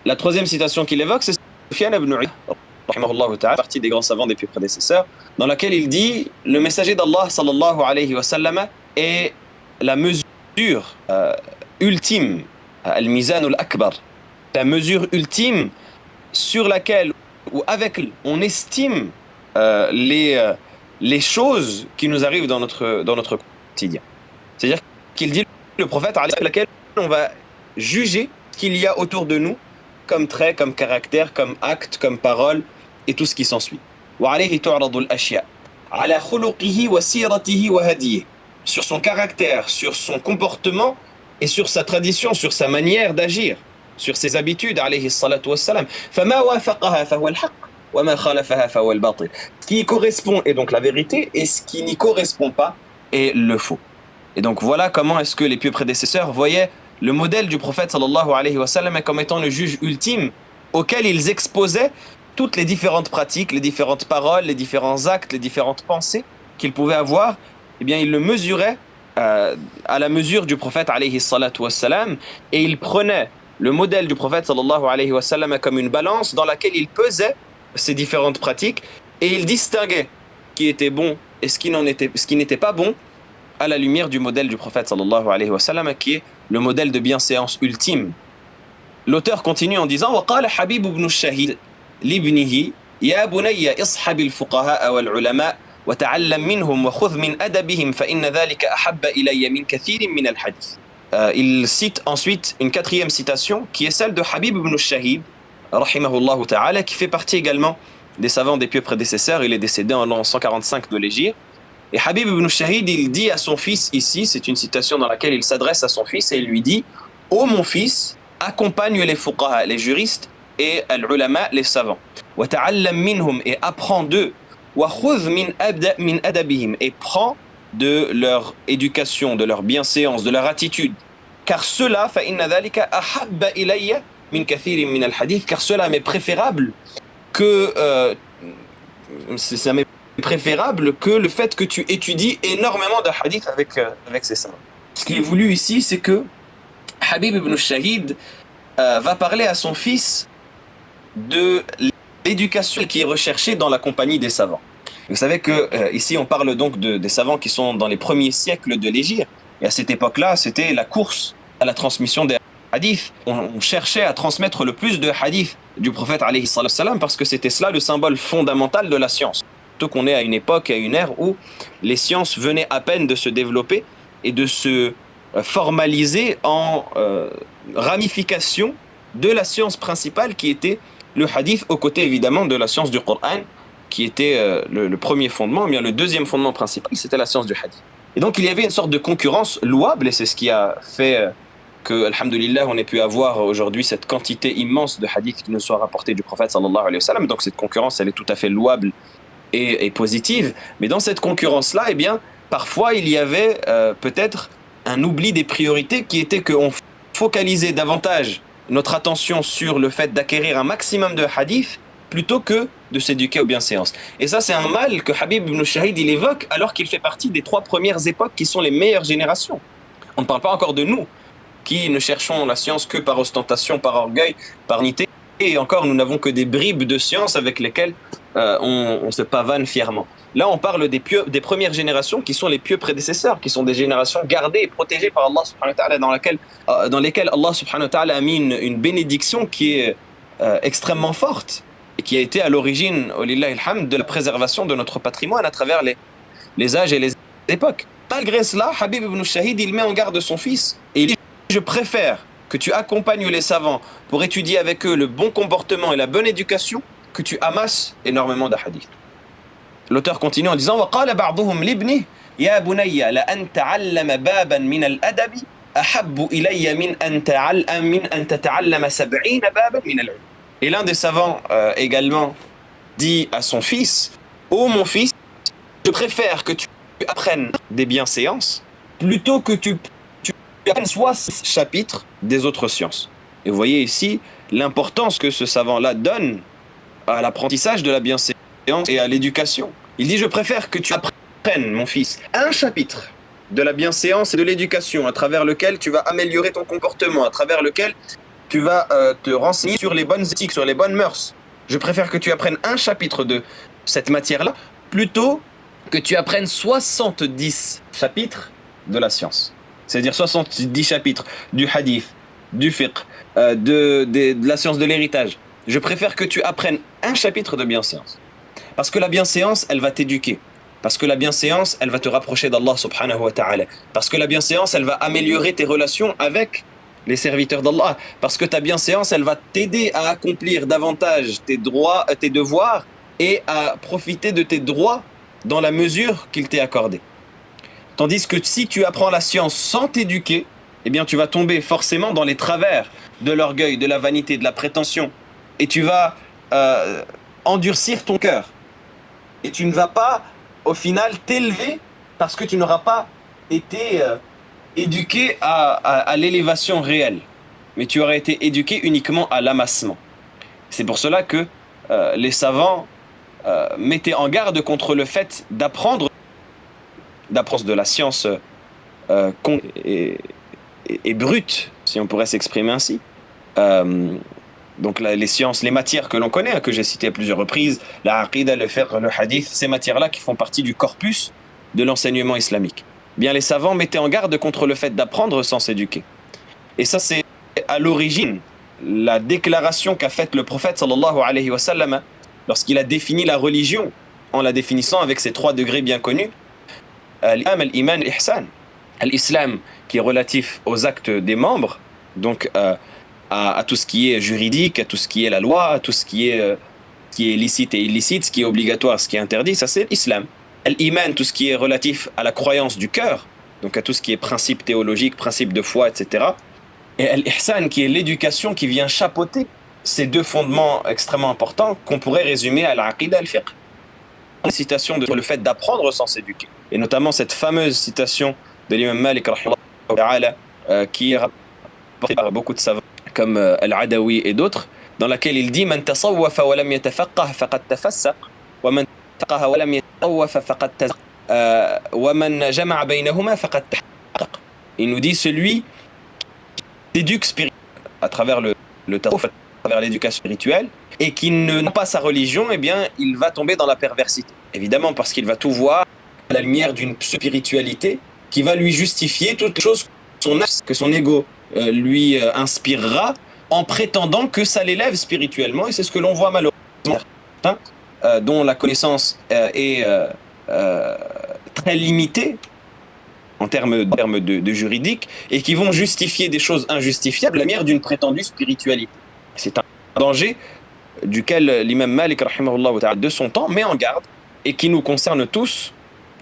La troisième citation qu'il évoque, c'est Sufyan ibn Uyayna, partie des grands savants des pieux prédécesseurs, dans laquelle il dit le messager d'Allah sallallahu alayhi wa sallam est la mesure ultime, al-mizan al-akbar, la mesure ultime sur laquelle ou avec on estime les choses qui nous arrivent dans notre quotidien. C'est-à-dire qu'il dit le prophète avec laquelle on va juger ce qu'il y a autour de nous comme trait, comme caractère, comme acte, comme parole et tout ce qui s'ensuit. Sur son caractère, sur son comportement et sur sa tradition, sur sa manière d'agir, sur ses habitudes, alayhi salatu wassalam. Ce qui correspond est donc la vérité et ce qui n'y correspond pas est le faux. Et donc voilà comment est-ce que les pieux prédécesseurs voyaient le modèle du prophète sallallahu alayhi wa sallam comme étant le juge ultime auquel ils exposaient toutes les différentes pratiques, les différentes paroles, les différents actes, les différentes pensées qu'ils pouvaient avoir. Eh bien ils le mesuraient à la mesure du prophète alayhi salatu wassalam, et ils prenaient le modèle du prophète sallallahu alayhi wa sallam comme une balance dans laquelle ils pesaient ces différentes pratiques et ils distinguaient ce qui était bon et ce qui n'était pas bon à la lumière du modèle du prophète sallallahu alayhi wa sallam, qui est le modèle de bienséance ultime. L'auteur continue en disant وقال حبيب بن الشهيد لابنه يا بني اصحب الفقهاء والعلماء وتعلم منهم وخذ من أدبهم فإن ذلك أحب إلي من كثير من الحديث. Il cite ensuite une quatrième citation qui est celle de Habib ibn al-Shahid rahimahullah ta'ala, qui fait partie également des savants des pieux prédécesseurs. Il est décédé en l'an 145 de l'Hégire. Et Habib ibn al-Shahid, il dit à son fils ici, c'est une citation dans laquelle il s'adresse à son fils et il lui dit « Ô mon fils, accompagne les fuqaha, les juristes, et al-ulama, les savants. Wa ta'allam minhum, et apprends d'eux. Wa khudh min adabihim, et prends de leur éducation, de leur bienséance, de leur attitude. Car cela, fa inna dhalika ahabba ilayya min kathirin min al-hadith, car cela m'est préférable que préférable que le fait que tu étudies énormément de hadiths avec ces savants. Ce qui est voulu ici, c'est que Habib ibn al-Shahid va parler à son fils de l'éducation qui est recherchée dans la compagnie des savants. Vous savez que ici on parle donc des savants qui sont dans les premiers siècles de l'Hégire, et à cette époque-là c'était la course à la transmission des hadiths, et il y avait beaucoup de savants qui hadith, on cherchait à transmettre le plus de hadiths du prophète alayhi salam parce que c'était cela le symbole fondamental de la science. Surtout qu'on est à une époque, à une ère où les sciences venaient à peine de se développer et de se formaliser en ramification de la science principale qui était le hadith, aux côtés évidemment de la science du Coran, qui était le premier fondement. Bien, le deuxième fondement principal, c'était la science du hadith. Et donc il y avait une sorte de concurrence louable, et c'est ce qui a fait que, alhamdulillah, on ait pu avoir aujourd'hui cette quantité immense de hadiths qui nous soient rapportés du prophète sallallahu alayhi wa sallam. Donc cette concurrence, elle est tout à fait louable et positive. Mais dans cette concurrence-là, eh bien, parfois il y avait peut-être un oubli des priorités qui était qu'on focalisait davantage notre attention sur le fait d'acquérir un maximum de hadiths plutôt que de s'éduquer aux bienséances. Et ça, c'est un mal que Habib ibn Shahid il évoque alors qu'il fait partie des 3 premières époques qui sont les meilleures générations. On ne parle pas encore de nous, qui ne cherchons la science que par ostentation, par orgueil, par nité. Et encore, nous n'avons que des bribes de science avec lesquelles on se pavane fièrement. Là, on parle des premières générations qui sont les pieux prédécesseurs, qui sont des générations gardées et protégées par Allah subhanahu wa ta'ala, dans lesquelles Allah subhanahu wa ta'ala a mis une bénédiction qui est extrêmement forte et qui a été à l'origine, walillahi alhamd, de la préservation de notre patrimoine à travers les âges et les époques. Malgré cela, Habib ibn Shahid, il met en garde son fils et il dit: je préfère que tu accompagnes les savants pour étudier avec eux le bon comportement et la bonne éducation que tu amasses énormément de hadiths. L'auteur continue en disant: وقال بعضهم لابنه يا بني لأن تعلم بابا من الأدب أحب إلي من أن تتعلم 70 بابا من العلم. Et l'un des savants également dit à son fils: ô mon fils, je préfère que tu apprennes des bienséances plutôt que tu apprennes 60 chapitres des autres sciences. Et vous voyez ici l'importance que ce savant-là donne à l'apprentissage de la bienséance et à l'éducation. Il dit: je préfère que tu apprennes, mon fils, un chapitre de la bienséance et de l'éducation à travers lequel tu vas améliorer ton comportement, à travers lequel tu vas te renseigner sur les bonnes éthiques, sur les bonnes mœurs. Je préfère que tu apprennes un chapitre de cette matière-là plutôt que tu apprennes 70 chapitres de la science. C'est-à-dire 70 chapitres du hadith, du fiqh, de la science de l'héritage. Je préfère que tu apprennes un chapitre de bienséance. Parce que la bienséance, elle va t'éduquer. Parce que la bienséance, elle va te rapprocher d'Allah subhanahu wa ta'ala. Parce que la bienséance, elle va améliorer tes relations avec les serviteurs d'Allah. Parce que ta bienséance, elle va t'aider à accomplir davantage tes devoirs et à profiter de tes droits dans la mesure qu'il t'est accordé. Tandis que si tu apprends la science sans t'éduquer, eh bien tu vas tomber forcément dans les travers de l'orgueil, de la vanité, de la prétention. Et tu vas endurcir ton cœur. Et tu ne vas pas, au final, t'élever parce que tu n'auras pas été éduqué à l'élévation réelle. Mais tu aurais été éduqué uniquement à l'amassement. C'est pour cela que les savants mettaient en garde contre le fait d'apprendre de la science et brute, si on pourrait s'exprimer ainsi. Donc les sciences, les matières que l'on connaît, que j'ai citées à plusieurs reprises, la aqida, le fiqh, le hadith, ces matières-là qui font partie du corpus de l'enseignement islamique. Bien, les savants mettaient en garde contre le fait d'apprendre sans s'éduquer. Et ça, c'est à l'origine la déclaration qu'a faite le prophète sallallahu alayhi wa sallam lorsqu'il a défini la religion en la définissant avec ses 3 degrés bien connus. Al-iman, al-ihsan. L'islam qui est relatif aux actes des membres, donc à tout ce qui est juridique, à tout ce qui est la loi, à tout ce qui est licite et illicite, ce qui est obligatoire, ce qui est interdit, ça c'est l'islam. L'iman, tout ce qui est relatif à la croyance du cœur, donc à tout ce qui est principe théologique, principe de foi, etc. Et l'ihsan, qui est l'éducation qui vient chapeauter ces 2 fondements extrêmement importants qu'on pourrait résumer à l'aqida al-fiqh. Une citation de le fait d'apprendre sans s'éduquer. Et notamment cette fameuse citation de l'imam Malik, qui est rapportée par beaucoup de savants, comme Al-Adawi et d'autres, dans laquelle il dit: Man tasawwafa wa lam yatafaqqah faqad tafassaq wa man tafaqaha wa lam yatasawwafa faqad tazaq wa man jama'a baynahuma faqad tahaqqaq. Il nous dit: celui qui s'éduque spirituellement à travers le tasawwuf, à travers l'éducation spirituelle, et qui n'a pas sa religion, eh bien il va tomber dans la perversité. Évidemment, parce qu'il va tout voir à la lumière d'une spiritualité qui va lui justifier toutes les choses que son ego lui inspirera en prétendant que ça l'élève spirituellement. Et c'est ce que l'on voit malheureusement, dont la connaissance est très limitée en termes de juridique, et qui vont justifier des choses injustifiables à la manière d'une prétendue spiritualité. C'est un danger duquel l'imam Malik rahimahullah de son temps met en garde et qui nous concerne tous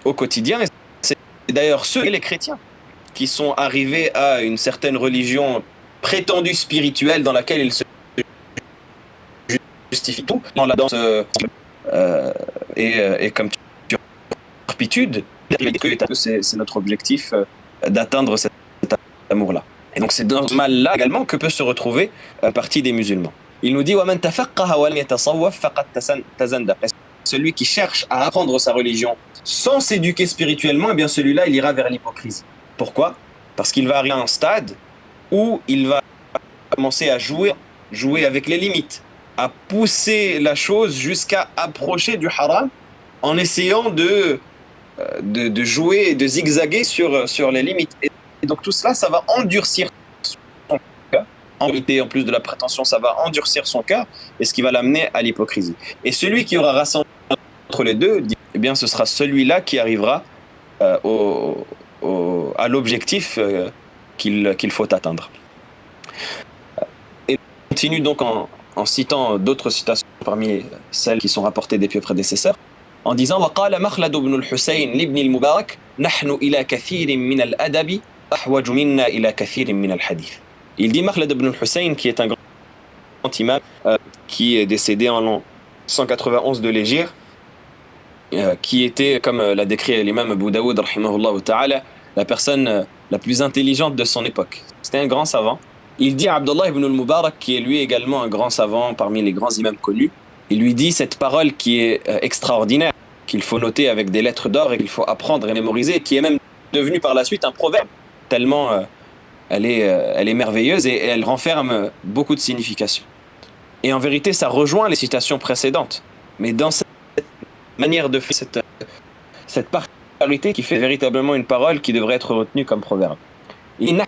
au quotidien. Et c'est d'ailleurs ceux et les chrétiens qui sont arrivés à une certaine religion prétendue spirituelle dans laquelle ils se justifient tout dans la danse et comme turpitude, que c'est notre objectif d'atteindre cet amour-là. Et donc c'est dans ce mal-là également que peut se retrouver une partie des musulmans. Il nous dit وَمَنْ تَفَقَّهَ وَلَمْ يَتَصَوَّفْ فَقَدْ تَزَنْدَقَ. Celui qui cherche à apprendre sa religion sans s'éduquer spirituellement, eh bien celui-là, il ira vers l'hypocrisie. Pourquoi? Parce qu'il va arriver à un stade où il va commencer à jouer avec les limites, à pousser la chose jusqu'à approcher du haram en essayant de jouer et de zigzaguer sur les limites. Et donc tout cela, ça va endurcir son cœur. En réalité, en plus de la prétention, ça va endurcir son cœur, et ce qui va l'amener à l'hypocrisie. Et celui qui aura rassemblé entre les deux, eh bien, ce sera celui-là qui arrivera à l'objectif qu'il faut atteindre. Et on continue donc en citant d'autres citations parmi celles qui sont rapportées des pieux prédécesseurs, en disant وقال مخلد بن الحسين لابن المبارك نحن إلى كثير من الأدب أحوج منا إلى كثير من الحديث. Il dit Makhlad ibn al-Hussein, qui est un grand imam qui est décédé en l'an 191 de l'Hégire, qui était, comme l'a décrit l'imam Abu Daoud rahimahullah ta'ala, la personne la plus intelligente de son époque. C'était un grand savant. Il dit à Abdullah ibn al-Mubarak, qui est lui également un grand savant parmi les grands imams connus, il lui dit cette parole qui est extraordinaire, qu'il faut noter avec des lettres d'or et qu'il faut apprendre et mémoriser, qui est même devenue par la suite un proverbe, tellement elle est merveilleuse et elle renferme beaucoup de significations. Et en vérité, ça rejoint les citations précédentes. Mais dans cette manière de faire cette particularité qui fait véritablement une parole qui devrait être retenue comme proverbe. Nous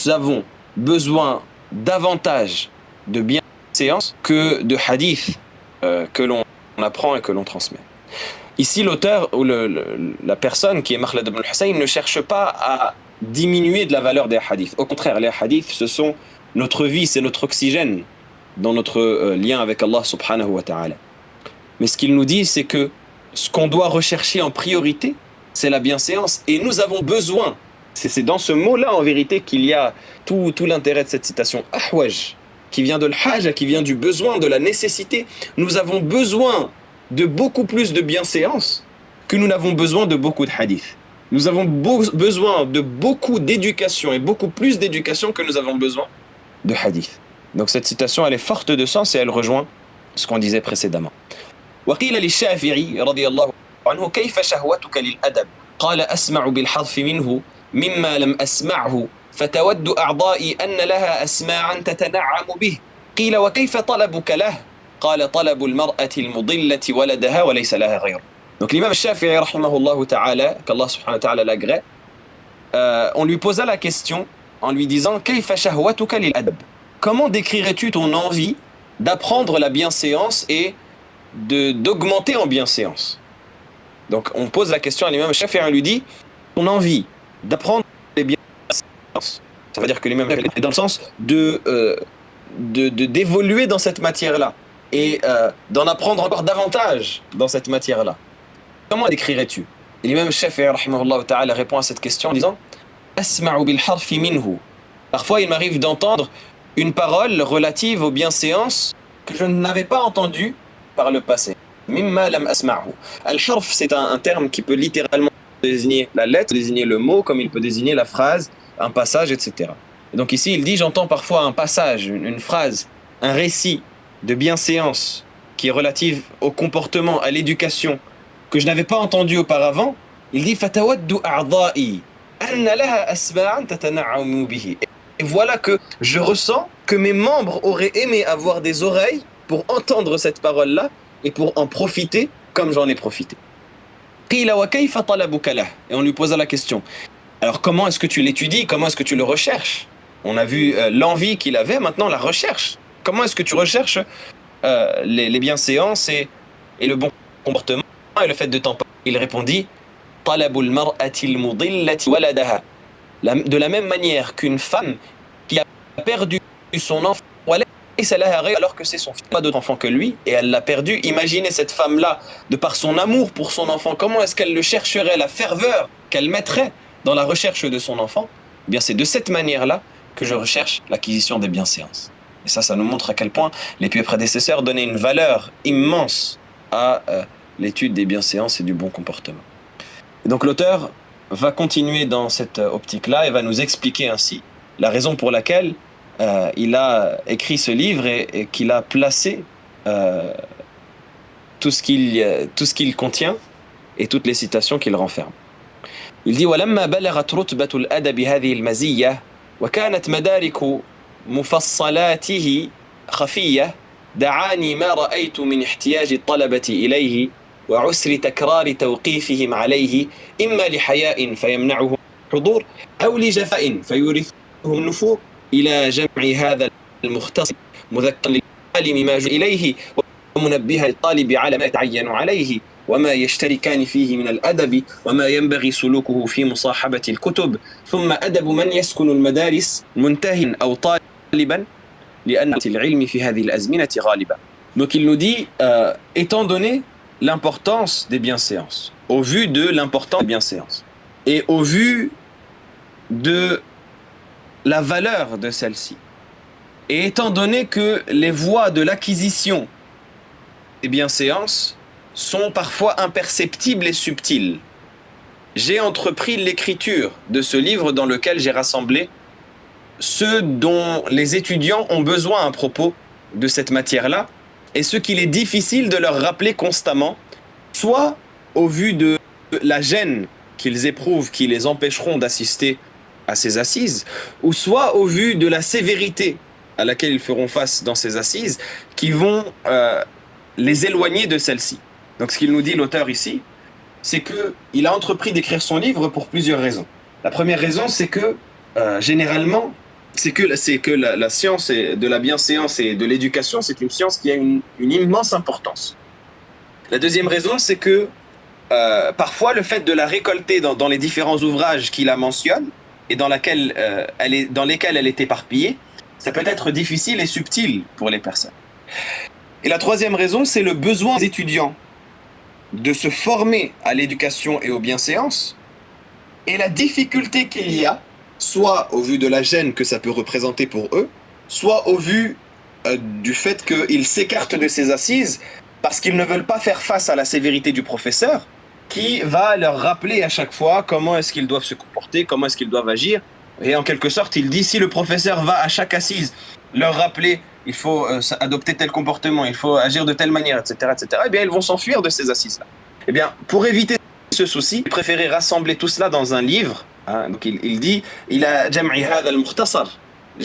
avons besoin davantage de bienséance que de hadith que l'on apprend et que l'on transmet. Ici, l'auteur ou la personne qui est Makhlad ibn al-Hussein ne cherche pas à diminuer de la valeur des hadiths. Au contraire, les hadiths, ce sont notre vie, c'est notre oxygène dans notre lien avec Allah subhanahu wa ta'ala. Mais ce qu'il nous dit, c'est que ce qu'on doit rechercher en priorité, c'est la bienséance. Et nous avons besoin, c'est dans ce mot-là en vérité qu'il y a tout l'intérêt de cette citation, ahwaj, qui vient de l'haja, qui vient du besoin, de la nécessité. Nous avons besoin de beaucoup plus de bienséance que nous n'avons besoin de beaucoup de hadiths. Nous avons besoin de beaucoup d'éducation et beaucoup plus d'éducation que nous avons besoin de hadith. Donc cette citation, elle est forte de sens et elle rejoint ce qu'on disait précédemment. وقيل للشافعي رضي الله عنه كيف شهوتك للأدب قال أسمع بالحرف منه مما لم أسمعه فتود أعضائي أن لها أسماعا تتنعم به قيل وكيف طلبك له قال طلب المرأة المضلة ولدها وليس لها غيره. Donc l'imam Shafi'i rahimahullah ta'ala, qu'Allah subhanahu wa ta'ala l'agrée, on lui posa la question en lui disant كيف شهوتك للأدب, comment décrirais-tu ton envie d'apprendre la bienséance et d'augmenter en bienséance? Donc on pose la question à l'imam Shafi'i, on lui dit ton envie d'apprendre les bienséances, ça veut dire que l'imam Shafi'i est dans le sens d'évoluer dans cette matière-là et d'en apprendre encore davantage dans cette matière-là. Comment décrirais-tu? Et l'imam Shafi'i rahimahullah ta'ala répond à cette question en disant Asma'u bil harfi minhu. Parfois il m'arrive d'entendre une parole relative aux bienséances que je n'avais pas entendue par le passé. Mimma lam asma'hu. Al-harf, c'est un terme qui peut littéralement désigner la lettre, désigner le mot, comme il peut désigner la phrase, un passage, etc. Et donc ici il dit j'entends parfois un passage, une phrase, un récit de bienséance qui est relative au comportement, à l'éducation, que je n'avais pas entendu auparavant. Il dit fatawaddu a'dha'i anna laha asma'an tatana'amu bihi. Et voilà que je ressens que mes membres auraient aimé avoir des oreilles pour entendre cette parole-là et pour en profiter comme j'en ai profité. Qila wa kayfa talabuka lah. Et on lui posa la question Alors comment est-ce que tu l'étudies? Comment est-ce que tu le recherches? On a vu l'envie qu'il avait, maintenant la recherche. Comment est-ce que tu recherches les bienséances et le bon comportement et le fait de t'en parler? Il répondit Talabul mar'atil mudillati waladaha. De la même manière qu'une femme qui a perdu son enfant, alors que c'est son fils, pas d'autre enfant que lui, et elle l'a perdu. Imaginez cette femme-là, de par son amour pour son enfant, comment est-ce qu'elle le chercherait, la ferveur qu'elle mettrait dans la recherche de son enfant? Eh bien, c'est de cette manière-là que je recherche l'acquisition des bienséances. Et ça nous montre à quel point les pieux prédécesseurs donnaient une valeur immense à l'étude des bienséances et du bon comportement. Et donc l'auteur va continuer dans cette optique-là et va nous expliquer ainsi la raison pour laquelle il a écrit ce livre et qu'il a placé tout ce qu'il contient et toutes les citations qu'il renferme. Il dit ولما بلغت رتبة الأدب هذه المزية وكانت مدارك مفصلاته خفية دعاني ما رأيت من احتياج الطلبة إليه وعسر تكرار توقيفهم عليه إما لحياء فيمنعهم الحضور أو لجفاء فيورثهم النفور إلى جمع هذا المختصر مذكرا للعالم ما جاء إليه ومنبها للطالب على ما يتعين عليه وما يشتركان فيه من الأدب وما ينبغي سلوكه في مصاحبة الكتب ثم أدب من يسكن المدارس منتهٍ أو طالبا لأن العلم في هذه الأزمنة غالبا. Donc il nous dit, étant donné l'importance des bienséances, au vu de l'importance des bienséances et au vu de la valeur de celle-ci, et étant donné que les voies de l'acquisition des bienséances sont parfois imperceptibles et subtiles, j'ai entrepris l'écriture de ce livre dans lequel j'ai rassemblé ce dont les étudiants ont besoin à propos de cette matière-là et ce qu'il est difficile de leur rappeler constamment, soit au vu de la gêne qu'ils éprouvent qui les empêcheront d'assister à ces assises, ou soit au vu de la sévérité à laquelle ils feront face dans ces assises qui vont les éloigner de celles-ci. Donc ce qu'il nous dit l'auteur ici, c'est qu'il a entrepris d'écrire son livre pour plusieurs raisons. La première raison, c'est que généralement, c'est que la science de la bienséance et de l'éducation, c'est une science qui a une immense importance. La deuxième raison, c'est que parfois le fait de la récolter dans les différents ouvrages qu'il la mentionne et dans lesquels elle est éparpillée, ça peut être difficile et subtil pour les personnes. Et la troisième raison, c'est le besoin des étudiants de se former à l'éducation et aux bienséances, et la difficulté qu'il y a, soit au vu de la gêne que ça peut représenter pour eux, soit au vu du fait qu'ils s'écartent de ces assises parce qu'ils ne veulent pas faire face à la sévérité du professeur, qui va leur rappeler à chaque fois comment est-ce qu'ils doivent se comporter, comment est-ce qu'ils doivent agir. Et en quelque sorte, il dit, si le professeur va à chaque assise leur rappeler il faut adopter tel comportement, il faut agir de telle manière, etc., eh bien, ils vont s'enfuir de ces assises-là. Eh bien, pour éviter ce souci, il préférait rassembler tout cela dans un livre. Hein, donc il dit, j'ai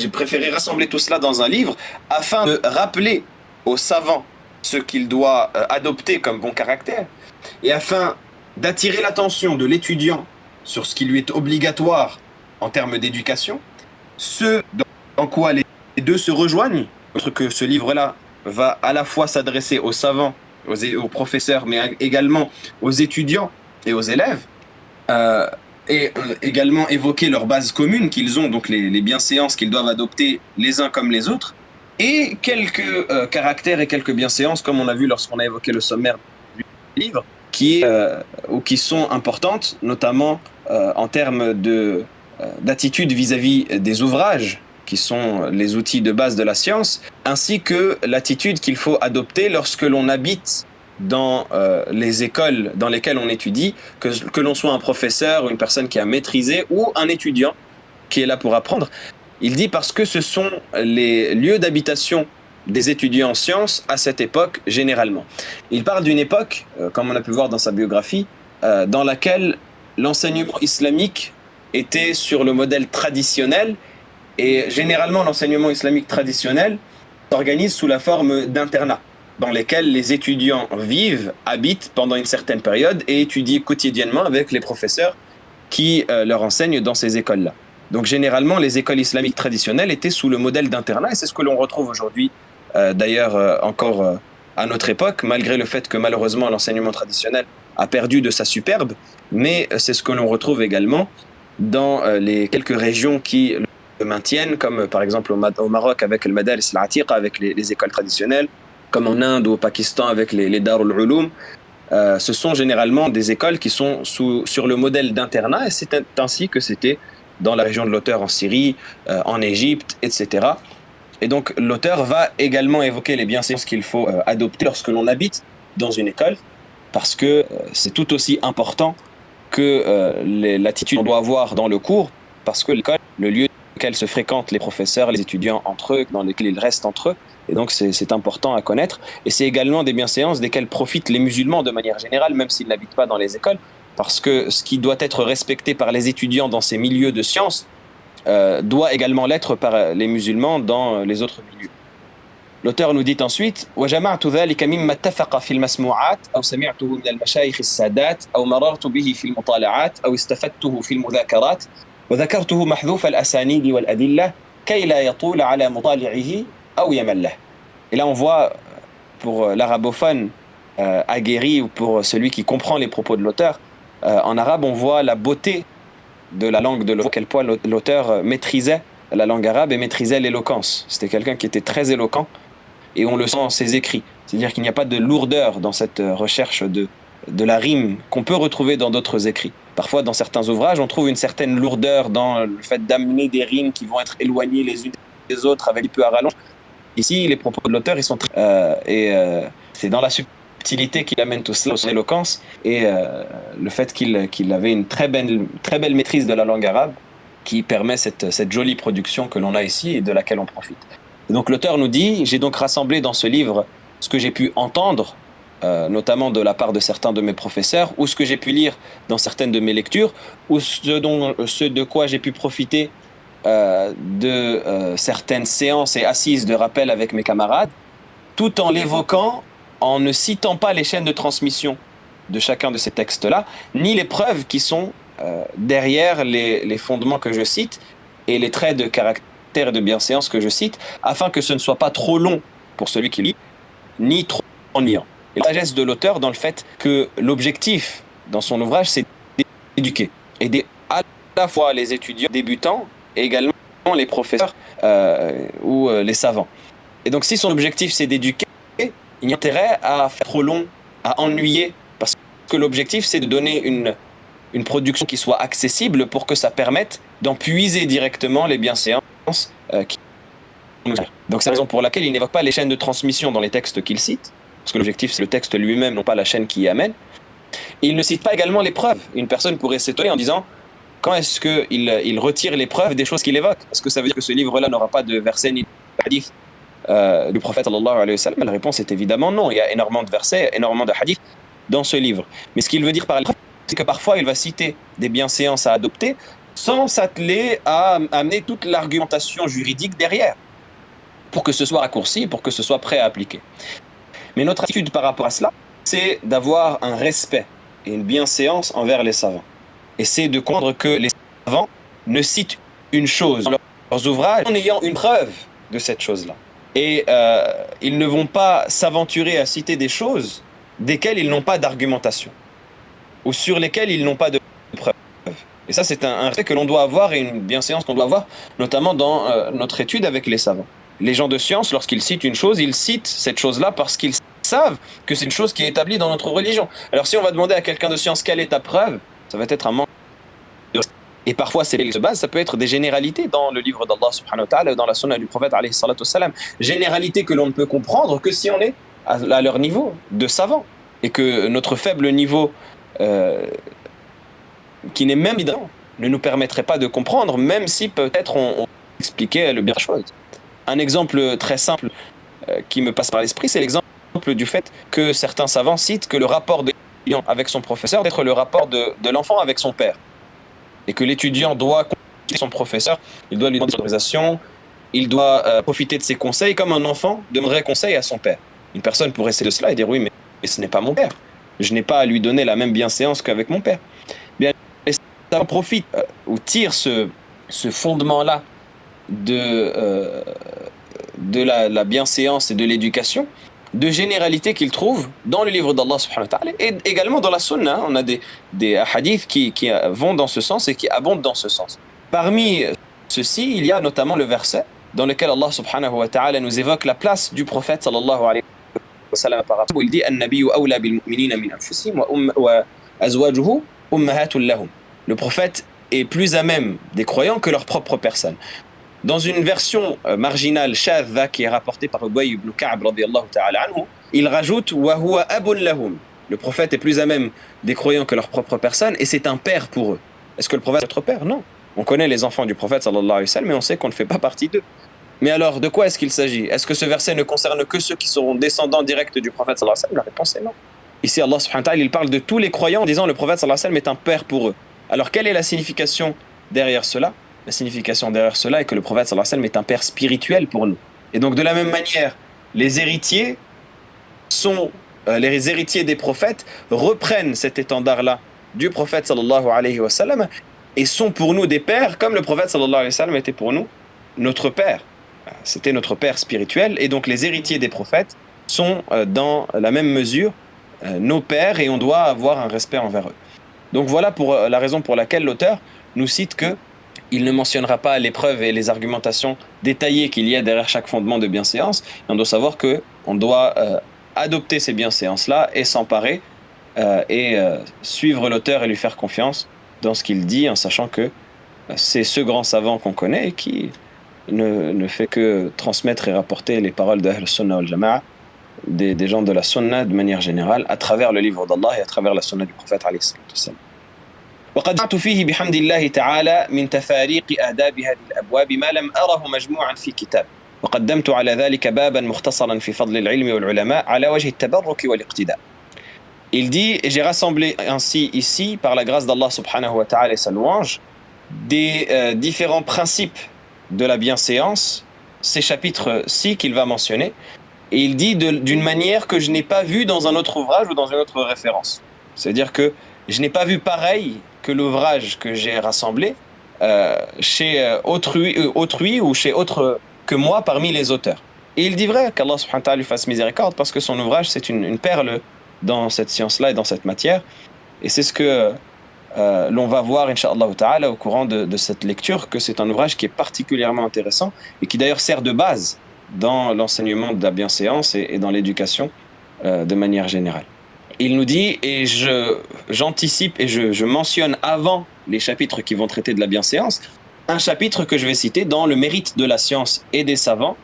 préféré rassembler tout cela dans un livre afin de rappeler aux savants ce qu'il doit adopter comme bon caractère et afin d'attirer l'attention de l'étudiant sur ce qui lui est obligatoire en termes d'éducation, ce dans quoi les deux se rejoignent, que ce livre-là va à la fois s'adresser aux savants, aux professeurs, mais également aux étudiants et aux élèves, et également évoquer leurs bases communes qu'ils ont, donc les bienséances qu'ils doivent adopter les uns comme les autres, et quelques caractères et quelques bienséances, comme on a vu lorsqu'on a évoqué le sommaire du livre, qui sont importantes, notamment en termes d'attitude vis-à-vis des ouvrages, qui sont les outils de base de la science, ainsi que l'attitude qu'il faut adopter lorsque l'on habite dans les écoles dans lesquelles on étudie, que l'on soit un professeur, une personne qui a maîtrisé, ou un étudiant qui est là pour apprendre. Il dit parce que ce sont les lieux d'habitation des étudiants en sciences à cette époque, généralement. Il parle d'une époque, comme on a pu voir dans sa biographie, dans laquelle l'enseignement islamique était sur le modèle traditionnel. Et généralement, l'enseignement islamique traditionnel s'organise sous la forme d'internats, dans lesquels les étudiants vivent, habitent pendant une certaine période et étudient quotidiennement avec les professeurs qui leur enseignent dans ces écoles-là. Donc généralement, les écoles islamiques traditionnelles étaient sous le modèle d'internat, et c'est ce que l'on retrouve aujourd'hui, d'ailleurs encore à notre époque, malgré le fait que malheureusement l'enseignement traditionnel a perdu de sa superbe, mais c'est ce que l'on retrouve également dans les quelques régions qui le maintiennent, comme par exemple au Maroc avec le Madaris al-Atiqa, avec les écoles traditionnelles, comme en Inde ou au Pakistan avec les Darul Uloum. Ce sont généralement des écoles qui sont sur le modèle d'internat, et c'est ainsi que c'était dans la région de l'auteur en Syrie, en Égypte, etc. Et donc l'auteur va également évoquer les bienséances qu'il faut adopter lorsque l'on habite dans une école, parce que c'est tout aussi important que l'attitude qu'on doit avoir dans le cours, parce que l'école, le lieu dans lequel se fréquentent les professeurs, les étudiants entre eux, dans lequel ils restent entre eux, et donc c'est important à connaître. Et c'est également des bienséances desquelles profitent les musulmans de manière générale, même s'ils n'habitent pas dans les écoles, parce que ce qui doit être respecté par les étudiants dans ces milieux de sciences doit également l'être par les musulmans dans les autres milieux. L'auteur nous dit ensuite وجمعت ذلك مما اتفق في المسموعات أو سمعته من المشايخ السادات أو مررت به في المطالعات أو استفدته في المذاكرات وذكرته محذوف الأسانيد والأدلة كي لا يطول على مطالعه أو يمله. Et là on voit pour l'arabophone aguerri ou pour celui qui comprend les propos de l'auteur, en arabe on voit la beauté de la langue de l'auteur, à quel point l'auteur maîtrisait la langue arabe et maîtrisait l'éloquence. C'était quelqu'un qui était très éloquent et on le sent dans ses écrits. C'est-à-dire qu'il n'y a pas de lourdeur dans cette recherche de la rime qu'on peut retrouver dans d'autres écrits. Parfois, dans certains ouvrages, on trouve une certaine lourdeur dans le fait d'amener des rimes qui vont être éloignées les unes des autres avec un peu à rallonge. Ici, les propos de l'auteur, ils sont très... c'est dans la subtilité qu'il amène tout cela, son éloquence, et le fait qu'il avait une très belle maîtrise de la langue arabe qui permet cette jolie production que l'on a ici et de laquelle on profite. Et donc l'auteur nous dit, j'ai donc rassemblé dans ce livre ce que j'ai pu entendre, notamment de la part de certains de mes professeurs, ou ce que j'ai pu lire dans certaines de mes lectures, ou ce de quoi j'ai pu profiter de certaines séances et assises de rappel avec mes camarades, tout en l'évoquant, en ne citant pas les chaînes de transmission de chacun de ces textes-là, ni les preuves qui sont derrière les fondements que je cite et les traits de caractère et de bienséance que je cite, afin que ce ne soit pas trop long pour celui qui lit, ni trop ennuyant. Et la sagesse de l'auteur dans le fait que l'objectif dans son ouvrage, c'est d'éduquer, aider à la fois les étudiants débutants et également les professeurs ou les savants. Et donc si son objectif c'est d'éduquer, il n'y a intérêt à faire trop long, à ennuyer, parce que l'objectif c'est de donner une production qui soit accessible pour que ça permette d'en puiser directement les bienséances qui nous sont. Donc c'est la raison pour laquelle il n'évoque pas les chaînes de transmission dans les textes qu'il cite, parce que l'objectif c'est le texte lui-même, non pas la chaîne qui y amène. Et il ne cite pas également les preuves. Une personne pourrait s'étonner en disant quand est-ce qu'il retire les preuves des choses qu'il évoque? Est-ce que ça veut dire que ce livre-là n'aura pas de versets ni de hadiths du prophète sallallahu alayhi wa sallam? La réponse est évidemment non. Il y a énormément de versets, énormément de hadiths dans ce livre. Mais ce qu'il veut dire par les preuves, c'est que parfois il va citer des bienséances à adopter sans s'atteler à amener toute l'argumentation juridique derrière, pour que ce soit raccourci, pour que ce soit prêt à appliquer. Mais notre attitude par rapport à cela, c'est d'avoir un respect et une bienséance envers les savants. Et c'est de comprendre que les savants ne citent une chose dans leurs ouvrages en ayant une preuve de cette chose-là. Et ils ne vont pas s'aventurer à citer des choses desquelles ils n'ont pas d'argumentation, ou sur lesquelles ils n'ont pas de preuve. Et ça, c'est un respect que l'on doit avoir et une bienséance qu'on doit avoir, notamment dans notre étude avec les savants. Les gens de science, lorsqu'ils citent une chose, ils citent cette chose-là parce qu'ils savent que c'est une chose qui est établie dans notre religion. Alors si on va demander à quelqu'un de science quelle est ta preuve, ça va être un manque de respect. Et parfois, c'est de base, ça peut être des généralités dans le livre d'Allah subhanahu wa ta'ala, dans la sunna du prophète alayhi salatu wassalam. Généralités que l'on ne peut comprendre que si on est à leur niveau de savant. Et que notre faible niveau qui n'est même évident, ne nous permettrait pas de comprendre, même si peut-être on expliquait le bien chose. Un exemple très simple qui me passe par l'esprit, c'est l'exemple du fait que certains savants citent que le rapport de l'étudiant avec son professeur doit être le rapport de l'enfant avec son père. Et que l'étudiant doit consulter son professeur, il doit lui demander l'autorisation, il doit profiter de ses conseils comme un enfant donnerait conseil à son père. Une personne pourrait essayer de cela et dire oui, mais ce n'est pas mon père. Je n'ai pas à lui donner la même bienséance qu'avec mon père. Bien, les savants profitent ou tirent ce fondement-là de la bienséance et de l'éducation, de généralités qu'ils trouvent dans le livre d'Allah subhanahu wa ta'ala et également dans la sunna. On a des hadiths qui vont dans ce sens et qui abondent dans ce sens. Parmi ceux-ci, il y a notamment le verset dans lequel Allah subhanahu wa ta'ala nous évoque la place du prophète sallallahu alayhi wa sallam par rapport où il dit « An-nabiyyu awla bil mu'minina min anfusihim wa azwajuhu ummahatul lahum » Le prophète est plus à même des croyants que leur propre personne. Dans une version marginale, shadha, qui est rapportée par Ubay ibn Ka'b radiyallahu ta'ala anhu, il rajoute wa huwa abun lahum. Le prophète est plus à même des croyants que leur propre personne et c'est un père pour eux. Est-ce que le prophète est notre père? Non. On connaît les enfants du prophète sallallahu alayhi wa sallam, mais on sait qu'on ne fait pas partie d'eux. Mais alors, de quoi est-ce qu'il s'agit? Est-ce que ce verset ne concerne que ceux qui seront descendants directs du prophète sallallahu alayhi wa sallam? La réponse est non. Ici, Allah subhanahu wa ta'ala, il parle de tous les croyants en disant le prophète sallallahu alayhi wa sallam est un père pour eux. Alors, quelle est la signification derrière cela? La signification derrière cela est que le prophète sallallahu alayhi wa sallam est un père spirituel pour nous. Et donc, de la même manière, les héritiers des prophètes reprennent cet étendard-là du prophète sallallahu alayhi wa sallam et sont pour nous des pères comme le prophète sallallahu alayhi wa sallam était pour nous notre père. C'était notre père spirituel et donc les héritiers des prophètes sont dans la même mesure nos pères et on doit avoir un respect envers eux. Donc voilà pour la raison pour laquelle l'auteur nous cite que il ne mentionnera pas les preuves et les argumentations détaillées qu'il y a derrière chaque fondement de bienséance. Et on doit savoir qu'on doit adopter ces bienséances-là et s'emparer et suivre l'auteur et lui faire confiance dans ce qu'il dit, en sachant que c'est ce grand savant qu'on connaît et qui ne fait que transmettre et rapporter les paroles d'Ahl Sunnah wal Jama'a, des gens de la Sunna de manière générale, à travers le livre d'Allah et à travers la Sunna du prophète alayhi salatu wassalam. وقد جمعت فيه بحمد الله تعالى من تفاريق آداب هذه الأبواب ما لم أره مجموعا في كتاب وقدمت على ذلك بابا مختصرا في فضل العلم والعلماء على وجه التبرك والاقتداء. Il dit, et j'ai rassemblé ainsi ici, par la grâce d'Allah subhanahu wa ta'ala et sa louange, des différents principes de la bienséance, ces chapitres-ci qu'il va mentionner, et il dit d'une manière que je n'ai pas vue dans un autre ouvrage ou dans une autre référence. C'est-à-dire que je n'ai pas vu pareil que l'ouvrage que j'ai rassemblé chez autrui ou chez autre que moi parmi les auteurs. Et il dit vrai qu'Allah subhanahu wa ta'ala lui fasse miséricorde parce que son ouvrage c'est une perle dans cette science-là et dans cette matière. Et c'est ce que l'on va voir, incha'Allah ta'ala, au courant de cette lecture, que c'est un ouvrage qui est particulièrement intéressant et qui d'ailleurs sert de base dans l'enseignement de la bienséance et dans l'éducation de manière générale. Il nous dit, et j'anticipe et je mentionne avant les chapitres qui vont traiter de la bienséance, un chapitre que je vais citer dans le mérite de la science et des savants,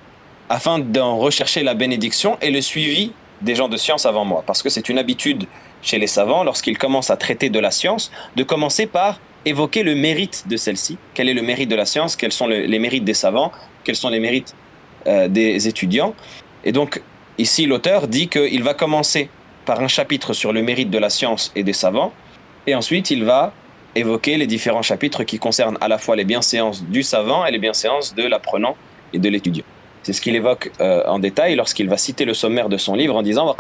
afin d'en rechercher la bénédiction et le suivi des gens de science avant moi. Parce que c'est une habitude chez les savants, lorsqu'ils commencent à traiter de la science, de commencer par évoquer le mérite de celle-ci. Quel est le mérite de la science? Quels sont les mérites des savants? Quels sont les mérites des étudiants? Et donc, ici, l'auteur dit qu'il va commencer par un chapitre sur le mérite de la science et des savants, et ensuite il va évoquer les différents chapitres qui concernent à la fois les bienséances du savant et les bienséances de l'apprenant et de l'étudiant. C'est ce qu'il évoque en détail lorsqu'il va citer le sommaire de son livre en disant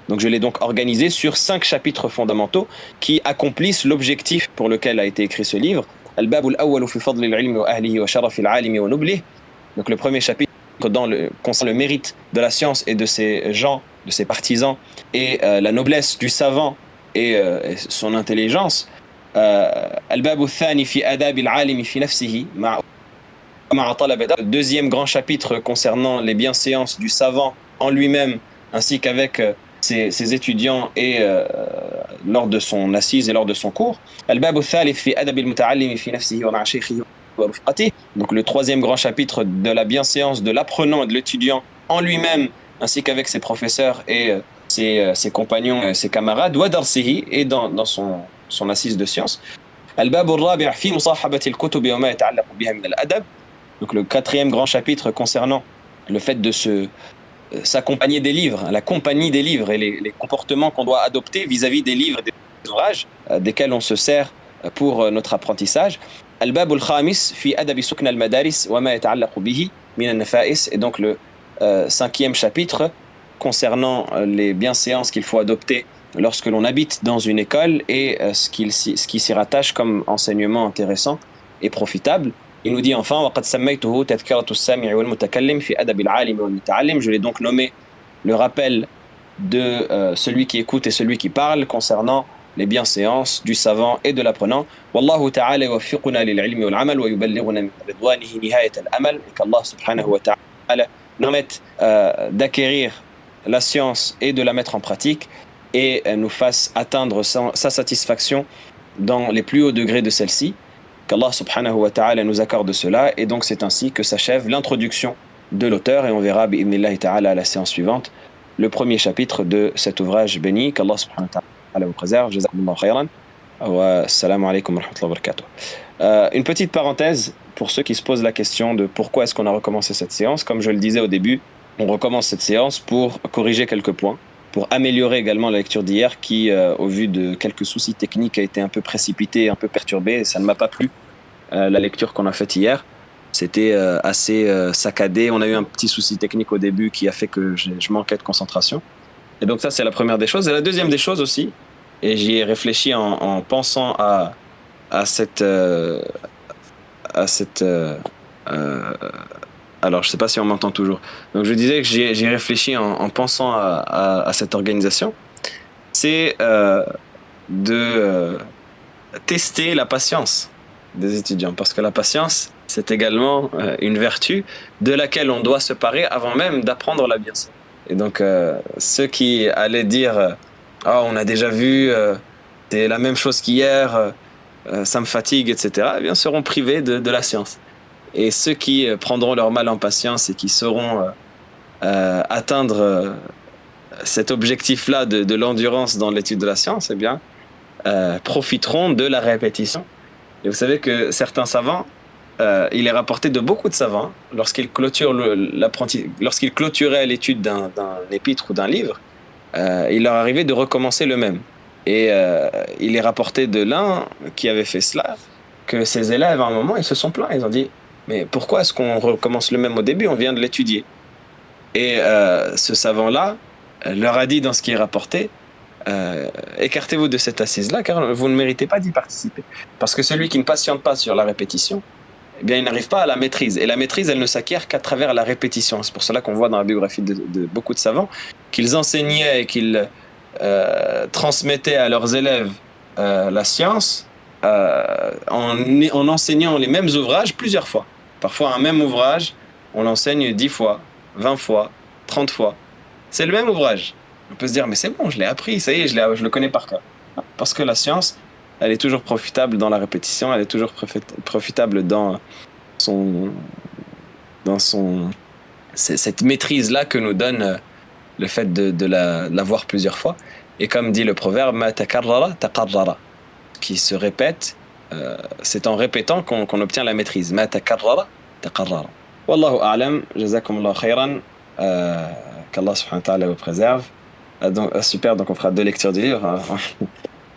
donc je l'ai donc organisé sur 5 chapitres fondamentaux qui accomplissent l'objectif pour lequel a été écrit ce livre. Donc le premier chapitre concerne le mérite de la science et de ses gens, de ses partisans, et la noblesse du savant et son intelligence. Le deuxième grand chapitre concernant les bienséances du savant en lui-même, ainsi qu'avec ses étudiants et lors de son assise et lors de son cours. Donc le troisième grand chapitre de la bienséance de l'apprenant et de l'étudiant en lui-même, ainsi qu'avec ses professeurs et ses compagnons, ses camarades, et dans son assise de science. Donc le quatrième grand chapitre concernant le fait de s'accompagner des livres, la compagnie des livres et les comportements qu'on doit adopter vis-à-vis des livres et des ouvrages desquels on se sert pour notre apprentissage. الباب الخامس في أدب سكن المدارس وما يتعلق به من النفائس, et donc le cinquième chapitre concernant les bienséances qu'il faut adopter lorsque l'on habite dans une école et ce qui s'y rattache comme enseignement intéressant et profitable. Il nous dit enfin وقد سميته تذكرة السامع والمتكلم في أدب العالم والمتعلم. Je l'ai donc nommé le rappel de celui qui écoute et celui qui parle concernant les bienséances du savant et de l'apprenant. والله تعالى يوفقنا للعلم والعمل ويبلغنا من رضوانه نهاية الأمل. Et qu'Allah subhanahu wa ta'ala nous permette d'acquérir la science et de la mettre en pratique et nous fasse atteindre sa satisfaction dans les plus hauts degrés de celle-ci. Qu'Allah subhanahu wa ta'ala nous accorde cela. Et donc c'est ainsi que s'achève l'introduction de l'auteur, et on verra bi'idhnillahi ta'ala à la séance suivante le premier chapitre de cet ouvrage béni. Qu'Allah subhanahu wa ta'ala vous préserve. Jazakumullahu khayran. Wa assalamu alaikum wa rahmatullahi wa barakatuh. Une petite parenthèse pour ceux qui se posent la question de pourquoi est-ce qu'on a recommencé cette séance. Comme je le disais au début, on recommence cette séance pour corriger quelques points, pour améliorer également la lecture d'hier qui, au vu de quelques soucis techniques, a été un peu précipitée, un peu perturbée, et ça ne m'a pas plu, la lecture qu'on a faite hier. C'était assez saccadé. On a eu un petit souci technique au début qui a fait que je manquais de concentration. Et donc ça, c'est la première des choses. Et la deuxième des choses aussi, et j'y ai réfléchi en pensant à cette... alors, je ne sais pas si on m'entend toujours. Donc, je disais que j'ai réfléchi en pensant à cette organisation. C'est de tester la patience des étudiants. Parce que la patience, c'est également une vertu de laquelle on doit se parer avant même d'apprendre la bienséance. Et donc, ceux qui allaient dire « Ah, on a déjà vu, c'est la même chose qu'hier, ça me fatigue, etc. » eh bien, seront privés de la science. Et ceux qui prendront leur mal en patience et qui sauront atteindre cet objectif-là de l'endurance dans l'étude de la science, eh bien, profiteront de la répétition. Et vous savez que certains savants, il est rapporté de beaucoup de savants, lorsqu'ils clôturaient l'étude d'un épître ou d'un livre, il leur arrivait de recommencer le même. Et il est rapporté de l'un qui avait fait cela, que ses élèves, à un moment, ils se sont plaints. Ils ont dit « Mais pourquoi est-ce qu'on recommence le même au début? On vient de l'étudier. » Et ce savant-là leur a dit dans ce qui est rapporté « Écartez-vous de cette assise-là, car vous ne méritez pas d'y participer. » Parce que celui qui ne patiente pas sur la répétition, eh bien, il n'arrive pas à la maîtrise. Et la maîtrise, elle ne s'acquiert qu'à travers la répétition. C'est pour cela qu'on voit dans la biographie de beaucoup de savants qu'ils enseignaient et qu'ils transmettaient à leurs élèves la science en enseignant les mêmes ouvrages plusieurs fois. Parfois, un même ouvrage, on l'enseigne 10 fois, 20 fois, 30 fois. C'est le même ouvrage. On peut se dire, mais c'est bon, je l'ai appris, ça y est, je le connais par cœur. Parce que la science, elle est toujours profitable dans la répétition, elle est toujours profitable dans cette maîtrise-là que nous donne le fait de la voir plusieurs fois. Et comme dit le proverbe, ma takarrara taqarrara, qui se répète, c'est en répétant qu'on obtient la maîtrise. Ma takarrara taqarrara. Wallahu a'lam, jazakumullahu khayran, qu'Allah subhanahu wa ta'ala vous préserve. Donc, super, donc on fera 2 lectures du livre.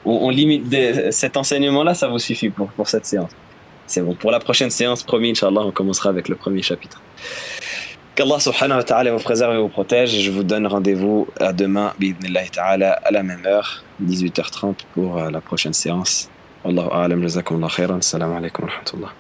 On limite cet enseignement-là, ça vous suffit pour cette séance. C'est bon. Pour la prochaine séance, promis, Inch'Allah, on commencera avec le premier chapitre. Qu'Allah subhanahu wa ta'ala vous préserve et vous protège. Je vous donne rendez-vous à demain, bi'idhnillahi ta'ala, à la même heure, 18h30 pour la prochaine séance. Wallahu a'lam, jazakumullahu khairan. Assalamu alaikum wa rahmatullah.